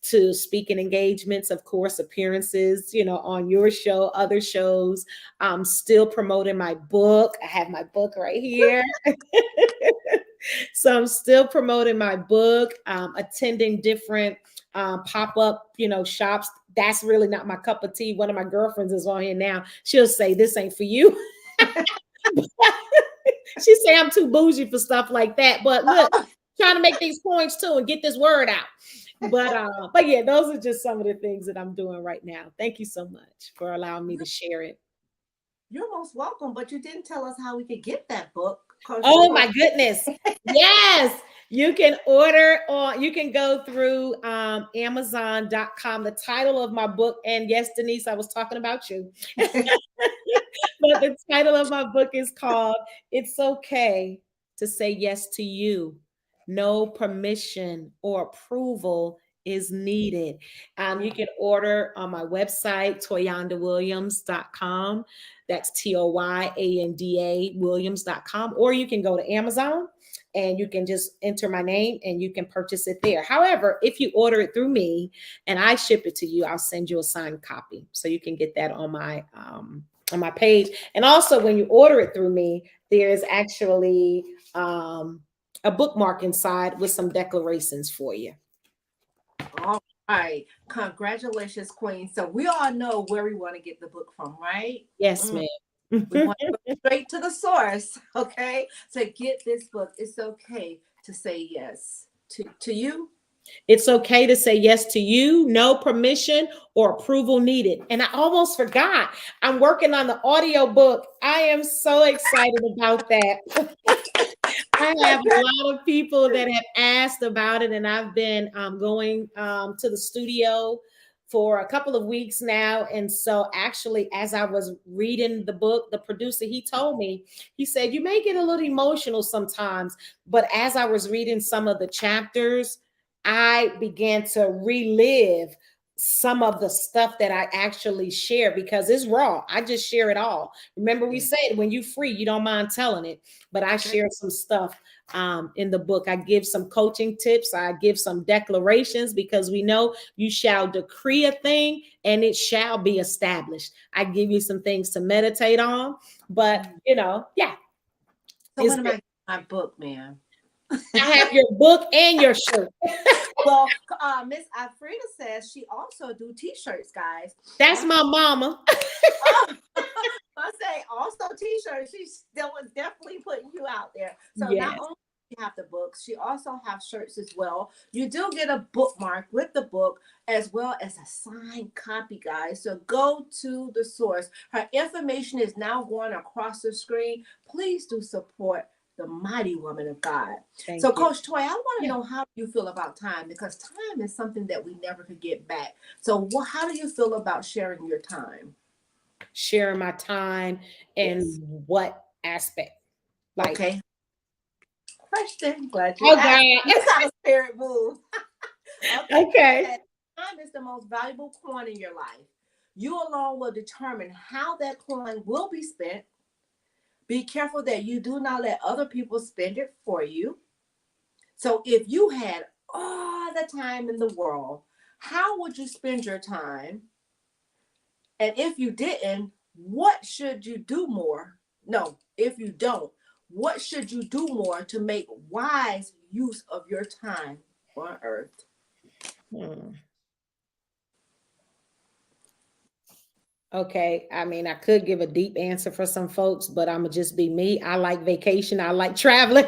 E: to speaking engagements, of course, appearances, on your show, other shows. I'm still promoting my book. I have my book right here. So I'm still promoting my book, attending different pop-up, shops. That's really not my cup of tea. One of my girlfriends is on here now. She'll say, this ain't for you. She say I'm too bougie for stuff like that. But look, trying to make these points too and get this word out. But yeah, those are just some of the things that I'm doing right now. Thank you so much for allowing me to share it.
A: you're most welcome, but you didn't tell us how we could get that book, Coach
E: Oh
A: Toy.
E: my goodness. Yes. You can order or you can go through Amazon.com. The title of my book, and yes, Denise, I was talking about you. But the title of my book is called It's Okay to Say Yes to You. No permission or approval is needed. You can order on my website, toyandawilliams.com. That's TOYANDA Williams.com. Or you can go to Amazon and you can just enter my name and you can purchase it there. However, if you order it through me and I ship it to you, I'll send you a signed copy. So you can get that on my page. And also when you order it through me, there's actually a bookmark inside with some declarations for you.
A: All right. Congratulations, Queen. So we all know where we want to get the book from, right?
E: Yes,
A: Mm,
E: ma'am.
A: we want to go straight to the source, okay? To get this book, it's okay to say yes to you.
E: It's okay to say yes to you, no permission or approval needed. And I almost forgot, I'm working on the audio book. I am so excited about that. I have a lot of people that have asked about it, and I've been going to the studio for a couple of weeks now. And so actually, as I was reading the book, the producer, he told me, he said, you may get a little emotional sometimes, but as I was reading some of the chapters, I began to relive some of the stuff that I actually share because it's raw. I just share it all. Remember, we said when you free, you don't mind telling it, but I share some stuff in the book. I give some coaching tips. I give some declarations because we know you shall decree a thing and it shall be established. I give you some things to meditate on, but yeah.
A: So when am I getting my book, ma'am?
E: I have your book and your shirt.
A: Well, Miss Alfreda says she also do T-shirts, guys.
E: That's my mama.
A: I say also T-shirts. She's still definitely putting you out there. So
E: Yes.
A: not only do you have the books, she also have shirts as well. You do get a bookmark with the book as well as a signed copy, guys. So go to the source. Her information is now going across the screen. Please do support the mighty woman of God.
E: Thank
A: So,
E: you.
A: Coach Toy, I want to know how you feel about time because time is something that we never could get back. So, how do you feel about sharing your time?
E: Sharing my time in what aspect? Like,
A: okay. Question. Glad you
E: oh
A: asked.
E: God.
A: That's how the spirit moves.
E: Okay.
A: Time is the most valuable coin in your life. You alone will determine how that coin will be spent. Be careful that you do not let other people spend it for you. So if you had all the time in the world, how would you spend your time? And if you didn't, what should you do more? No, if you don't, what should you do more to make wise use of your time on earth?
E: Okay. I mean, I could give a deep answer for some folks, but I'm gonna just be me. I like vacation. I like traveling.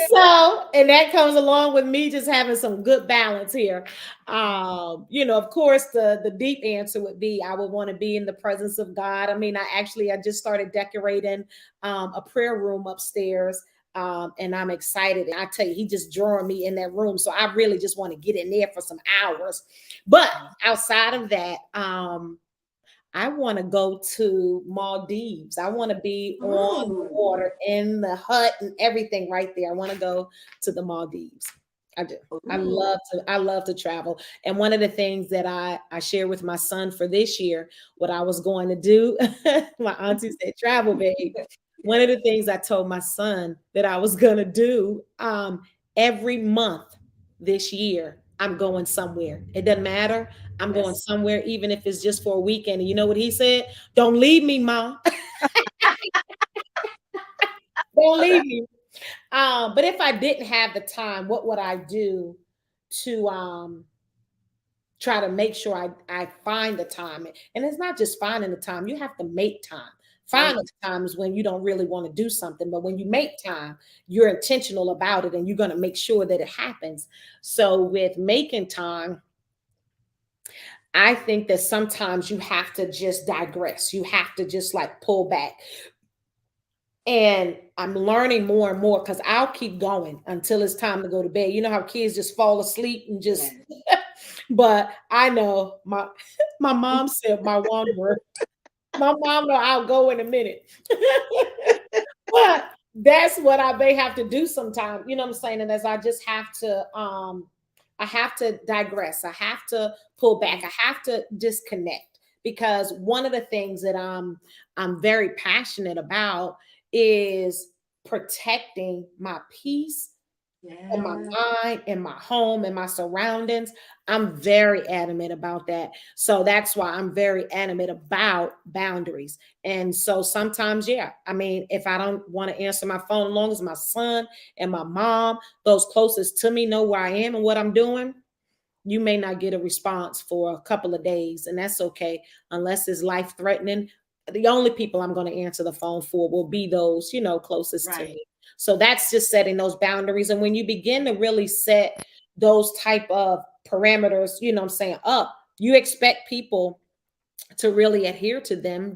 E: So, and that comes along with me just having some good balance here. Of course, the deep answer would be I would want to be in the presence of God. I mean, I just started decorating a prayer room upstairs. And I'm excited. And I tell you, he just drawing me in that room. So I really just want to get in there for some hours. But outside of that, I want to go to Maldives. I want to be on the water in the hut and everything right there. I want to go to the Maldives. I do. I love to travel. And one of the things that I share with my son for this year, what I was going to do, my auntie said, travel, babe. One of the things I told my son that I was going to do every month this year, I'm going somewhere. It doesn't matter. I'm going somewhere, even if it's just for a weekend. And you know what he said? Don't leave me, Mom. Don't leave me. But if I didn't have the time, what would I do to try to make sure I find the time? And it's not just finding the time, you have to make time. Find the times when you don't really want to do something, but when you make time, you're intentional about it and you're going to make sure that it happens. So with making time, I think that sometimes you have to just digress. You have to just like pull back. And I'm learning more and more because I'll keep going until it's time to go to bed. You know how kids just fall asleep and just, but I know my mom said my one word. My mom know I'll go in a minute. But that's what I may have to do sometime. You know what I'm saying? And as I just have to I have to digress. I have to pull back. I have to disconnect because one of the things that I'm very passionate about is protecting my peace and my mind and my home and my surroundings. I'm very adamant about that. So that's why I'm very adamant about boundaries. And so sometimes, yeah, I mean, if I don't want to answer my phone, as long as my son and my mom, those closest to me, know where I am and what I'm doing, you may not get a response for a couple of days. And that's okay, unless it's life threatening. The only people I'm going to answer the phone for will be those, closest to me. So that's just setting those boundaries. And when you begin to really set those type of parameters, up, you expect people to really adhere to them.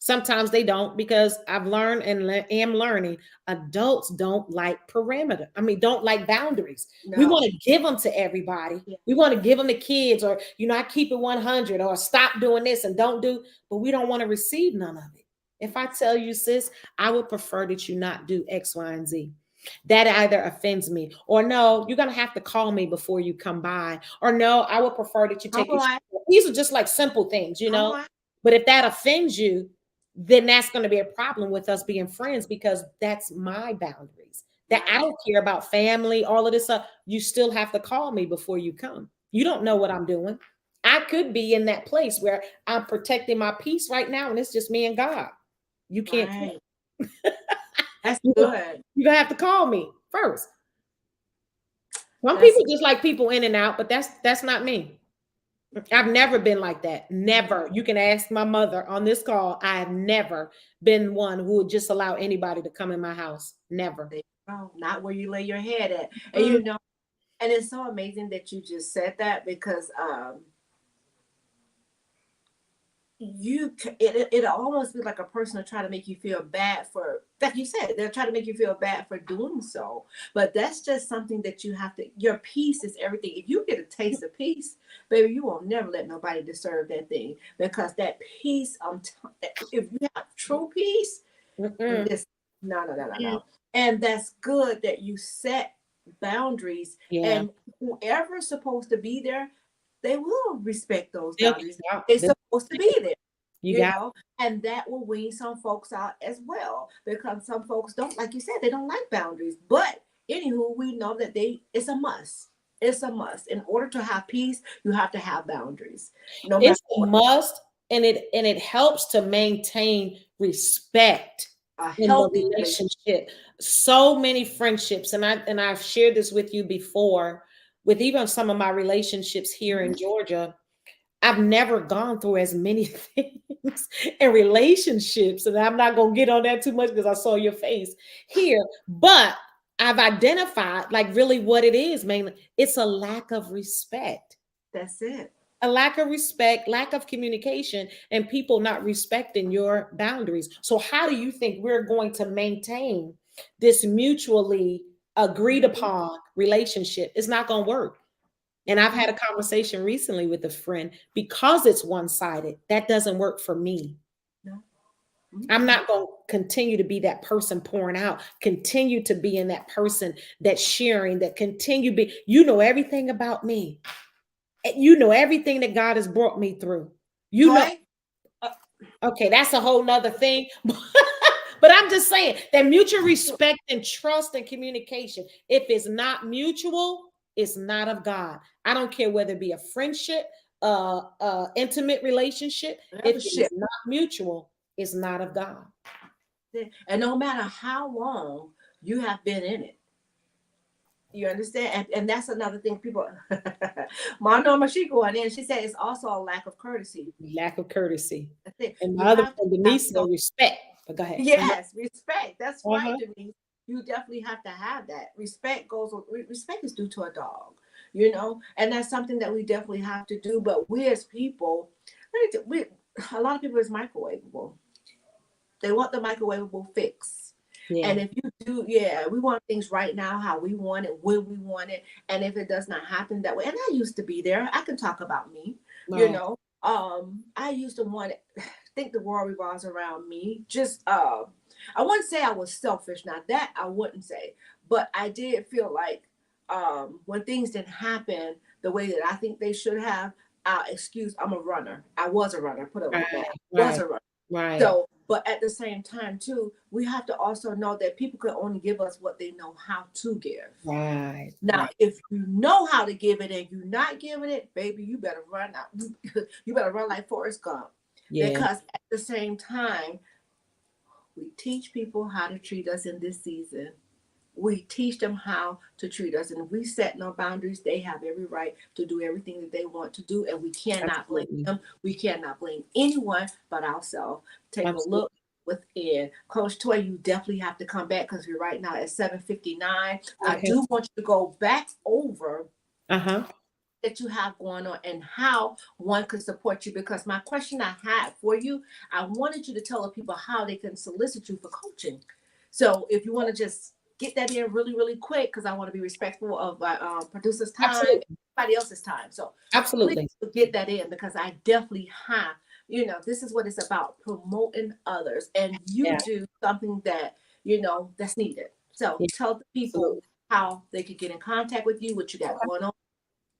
E: Sometimes they don't, because I've learned and am learning, adults don't like parameter. I mean, don't like boundaries. We
A: No.
E: want to give them to everybody.
A: Yeah.
E: We want to give them to kids, or, I keep it 100, or stop doing this and don't do, but we don't want to receive none of it. If I tell you, sis, I would prefer that you not do X, Y, and Z. That either offends me, or no, you're going to have to call me before you come by, or no, I would prefer that you
A: Come
E: take your.
A: on.
E: These are just like simple things,
A: Come on.
E: but if that offends you, then that's going to be a problem with us being friends, because that's my boundaries. That I don't care about family, all of this stuff. You still have to call me before you come. You don't know what I'm doing. I could be in that place where I'm protecting my peace right now, and it's just me and God. You can't.
A: Right. That's
E: You're
A: good.
E: going to have to call me first. Some
A: That's
E: people just like people in and out, but that's not me. I've never been like that. Never. You can ask my mother on this call. I have never been one who would just allow anybody to come in my house. Never.
A: Not where you lay your head at. And
E: Mm.
A: and it's so amazing that you just said that, because it almost be like a person to try to make you feel bad for, like you said, they're trying to make you feel bad for doing so. But that's just something that you have to, your peace is everything. If you get a taste of peace, baby, you will never let nobody disturb that thing, because that peace, if you have true peace, this, no. And that's good that you set boundaries,
E: Yeah.
A: and whoever's supposed to be there, they will respect those
E: They'll-
A: boundaries.
E: yeah,
A: They're
E: they'll-
A: supposed to be there,
E: You got
A: and that will wean some folks out as well, because some folks don't, like you said, they don't like boundaries. But anywho, we know that it's a must. It's a must. In order to have peace, you have to have boundaries. No matter
E: it's a must, and it helps to maintain respect
A: a
E: in the
A: healthy relationship.
E: relationship. So many friendships, and I've shared this with you before, with even some of my relationships here in Georgia. I've never gone through as many things in relationships, and I'm not gonna get on that too much because I saw your face here. But I've identified, like, really what it is mainly. It's a lack of respect.
A: That's it.
E: A lack of respect, lack of communication, and people not respecting your boundaries. So how do you think we're going to maintain this mutually agreed upon relationship? It's not going to work. And I've had a conversation recently with a friend, because it's one-sided, that doesn't work for me.
A: No.
E: I'm not going to continue to be that person pouring out, continue to be in that person that's sharing, that continue be, everything about me. You know everything that God has brought me through.
A: Right?
E: Okay, that's a whole nother thing. But I'm just saying that mutual respect and trust and communication, if it's not mutual, it's not of God. I don't care whether it be a friendship, intimate relationship. If it is not mutual, it's not of God.
A: And no matter how long you have been in it, you understand? And that's another thing people, my Norma, she going in, she said it's also a lack of courtesy.
E: Lack of courtesy.
A: That's it.
E: And my other friend, Denise, said respect. But go ahead.
A: Yes, respect. That's right, Denise. You definitely have to have that. Respect is due to a dog, and that's something that we definitely have to do. But we as people, a lot of people is microwavable. They want the microwavable fix. Yeah. And if you do, we want things right now, how we want it, when we want it. And if it does not happen that way, and I used to be there, I can talk about me, I used to want it, think the world revolves around me. Just, I wouldn't say I was selfish. Now that I wouldn't say, but I did feel like when things didn't happen the way that I think they should have, I'm a runner. I was a runner, put it like that. Was a runner.
E: Right.
A: So, but at the same time, too, we have to also know that people can only give us what they know how to give.
E: Right.
A: Now, if you know how to give it and you're not giving it, baby, you better run out. You better run like Forrest Gump. Yeah. Because at the same time, we teach people how to treat us in this season. We teach them how to treat us. And if we set no boundaries, they have every right to do everything that they want to do. And we cannot blame them. We cannot blame anyone but ourselves. Take a look within. Coach Toy, you definitely have to come back because we're right now at 7:59. Okay. I do want you to go back over that you have going on and how one could support you. Because my question I had for you, I wanted you to tell the people how they can solicit you for coaching. So if you want to just get that in really, really quick, because I want to be respectful of my producer's time,
E: Absolutely.
A: everybody else's time. So please
E: Absolutely.
A: get that in because I definitely have, this is what it's about, promoting others. And you
E: Yeah.
A: do something that, that's needed. So
E: Yeah.
A: tell the people
E: Absolutely.
A: how they could get in contact with you, what you got going on,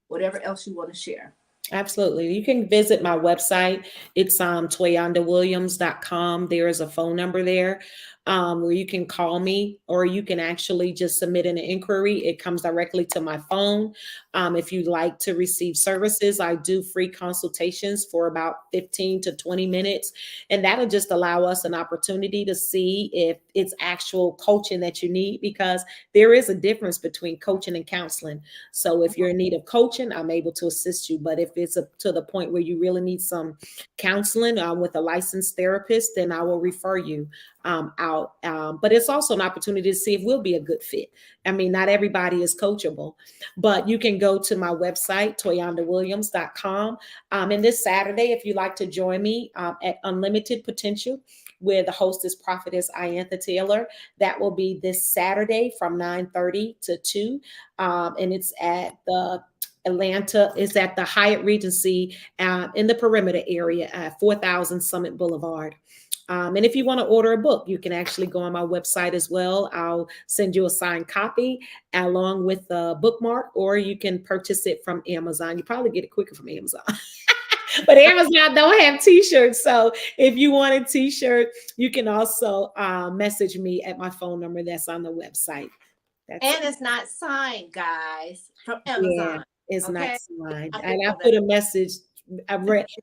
A: whatever else you want to share.
E: Absolutely. You can visit my website. It's toyandawilliams.com. There is a phone number there where you can call me, or you can actually just submit an inquiry. It comes directly to my phone. If you'd like to receive services, I do free consultations for about 15 to 20 minutes. And that'll just allow us an opportunity to see if it's actual coaching that you need, because there is a difference between coaching and counseling. So if you're in need of coaching, I'm able to assist you. But if it's to the point where you really need some counseling with a licensed therapist, then I will refer you out. But it's also an opportunity to see if we'll be a good fit. I mean, not everybody is coachable, but you can go to my website, toyandawilliams.com. And this Saturday, if you'd like to join me at Unlimited Potential, where the host is Prophetess Iantha Taylor, that will be this Saturday from 9:30 to 2. And it's at the Atlanta, is at the Hyatt Regency in the perimeter area at 4000 Summit Boulevard. And if you want to order a book, you can actually go on my website as well. I'll send you a signed copy along with a bookmark, or you can purchase it from Amazon. You probably get it quicker from Amazon. But Amazon don't have t-shirts. So if you want a t-shirt, you can also message me at my phone number that's on the website. That's
A: And it's not signed, guys, from
E: Yeah,
A: Amazon.
E: it's not
A: Okay.
E: signed.
A: I have to
E: And I
A: know that.
E: put a message.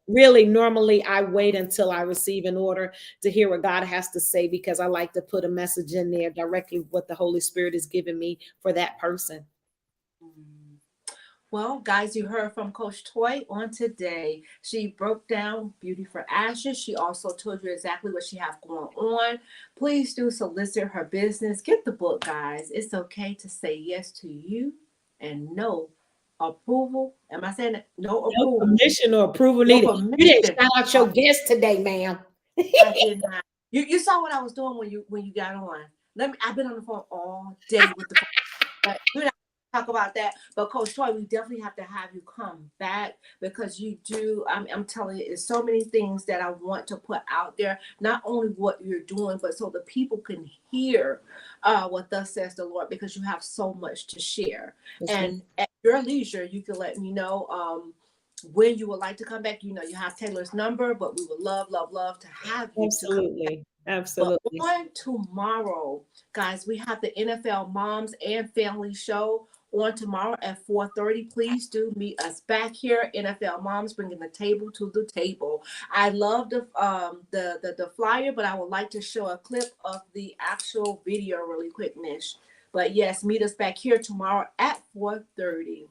E: Really, normally I wait until I receive an order to hear what God has to say, because I like to put a message in there directly what the Holy Spirit is giving me for that person.
A: Well, guys, you heard from Coach Toy on today. She broke down Beauty for Ashes. She also told you exactly what she has going on. Please do solicit her business. Get the book, guys. It's okay to say yes to you and no approval. Am I saying it? No
E: No
A: approval.
E: permission or approval
A: No
E: needed. You didn't
A: permission.
E: shout out your guest today, ma'am.
A: I did not. You saw what I was doing when you got on. I've been on the phone all day with the phone. But we're not talk about that. But Coach Toy, we definitely have to have you come back because you do. I'm telling you, there's so many things that I want to put out there. Not only what you're doing, but so the people can hear what thus says the Lord, because you have so much to share.
E: Yes, ma'am.
A: And at your leisure, you can let me know when you would like to come back. You have Taylor's number, but we would love, love, love to have you to come.
E: Absolutely.
A: But
E: Absolutely.
A: on tomorrow, guys, we have the NFL Moms and Family Show on tomorrow at 4:30. Please do meet us back here. NFL Moms bringing the table to the table. I love the flyer, but I would like to show a clip of the actual video really quick, Mish. But yes, meet us back here tomorrow at 4:30.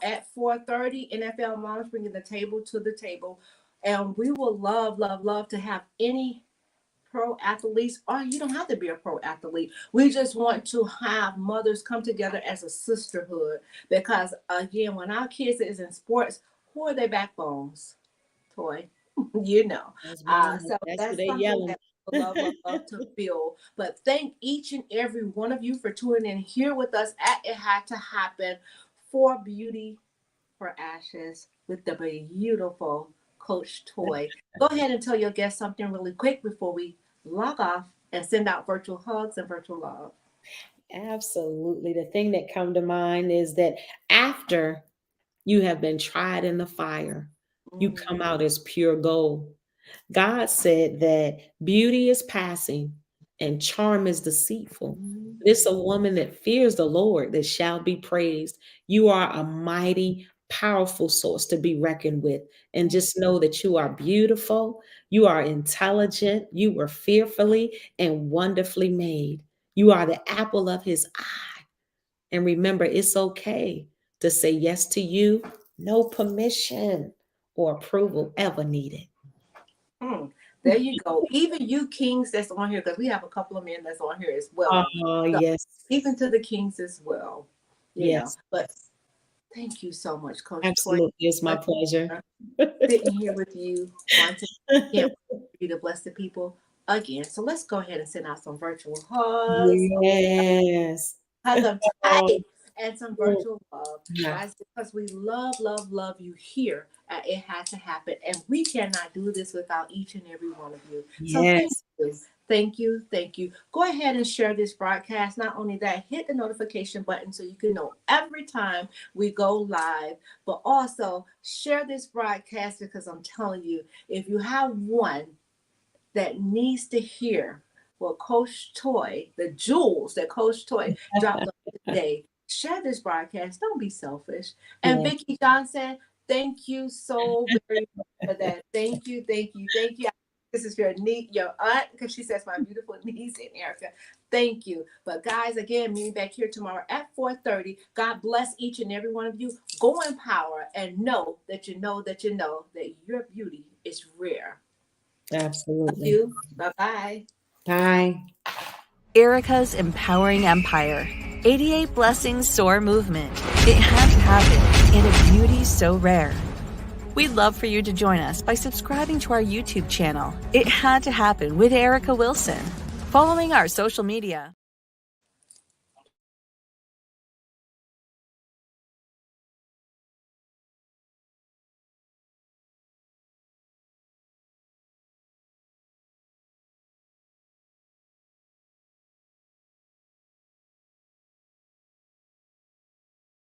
A: At 4:30, NFL Moms bringing the table to the table. And we will love, love, love to have any pro athletes, or you don't have to be a pro athlete. We just want to have mothers come together as a sisterhood, because again, when our kids is in sports, who are their backbones? Toy, you know.
E: Yes, ma'am.
A: So
E: That's what
A: that's
E: they
A: something
E: yelling.
A: that we love, love, love to build. But thank each and every one of you for tuning in here with us at It Had to Happen for Beauty for Ashes with the beautiful Coach Toy. Go ahead and tell your guests something really quick before we log off and send out virtual hugs and virtual love.
E: Absolutely. The thing that come to mind is that after you have been tried in the fire, You come out as pure gold. God said that beauty is passing and charm is deceitful. It's a woman that fears the Lord that shall be praised. You are a mighty, powerful source to be reckoned with. And just know that you are beautiful, you are intelligent, you were fearfully and wonderfully made. You are the apple of his eye. And remember, it's okay to say yes to you, no permission or approval ever needed.
A: There you go. Even you kings that's on here, because we have a couple of men that's on here as well.
E: Oh,
A: So
E: yes.
A: even to the kings as well, you know.
E: Yes.
A: But thank you so much, Coach
E: Absolutely. It's my pleasure.
A: sitting here with you on today. Can't wait for you to bless the people again. So let's go ahead and send out some virtual hugs.
E: Yes.
A: Hug of
E: Oh,
A: joy and some virtual love,
E: yeah.
A: guys, because we love you here at It Had to Happen, and we cannot do this without each and every one of you. So
E: Yes.
A: thank you. Go ahead and share this broadcast. Not only that, hit the notification button so you can know every time we go live, but also share this broadcast, because I'm telling you, if you have one that needs to hear what Coach Toy, the jewels that Coach Toy dropped on today, share this broadcast. Don't be selfish. And
E: Yeah.
A: Vicki Johnson, thank you so very much for that. Thank you. This is your aunt, because she says my beautiful niece and Erica. Thank you. But guys, again, meeting back here tomorrow at 4:30. God bless each and every one of you. Go in power and know that you know that your beauty is rare.
E: Absolutely.
A: Thank you. Bye-bye.
E: Bye.
F: Erica's Empowering Empire. 88 Blessings Soar Movement. It had to happen in a beauty so rare. We'd love for you to join us by subscribing to our YouTube channel. It Had to Happen with Erica Wilson. Following our social media.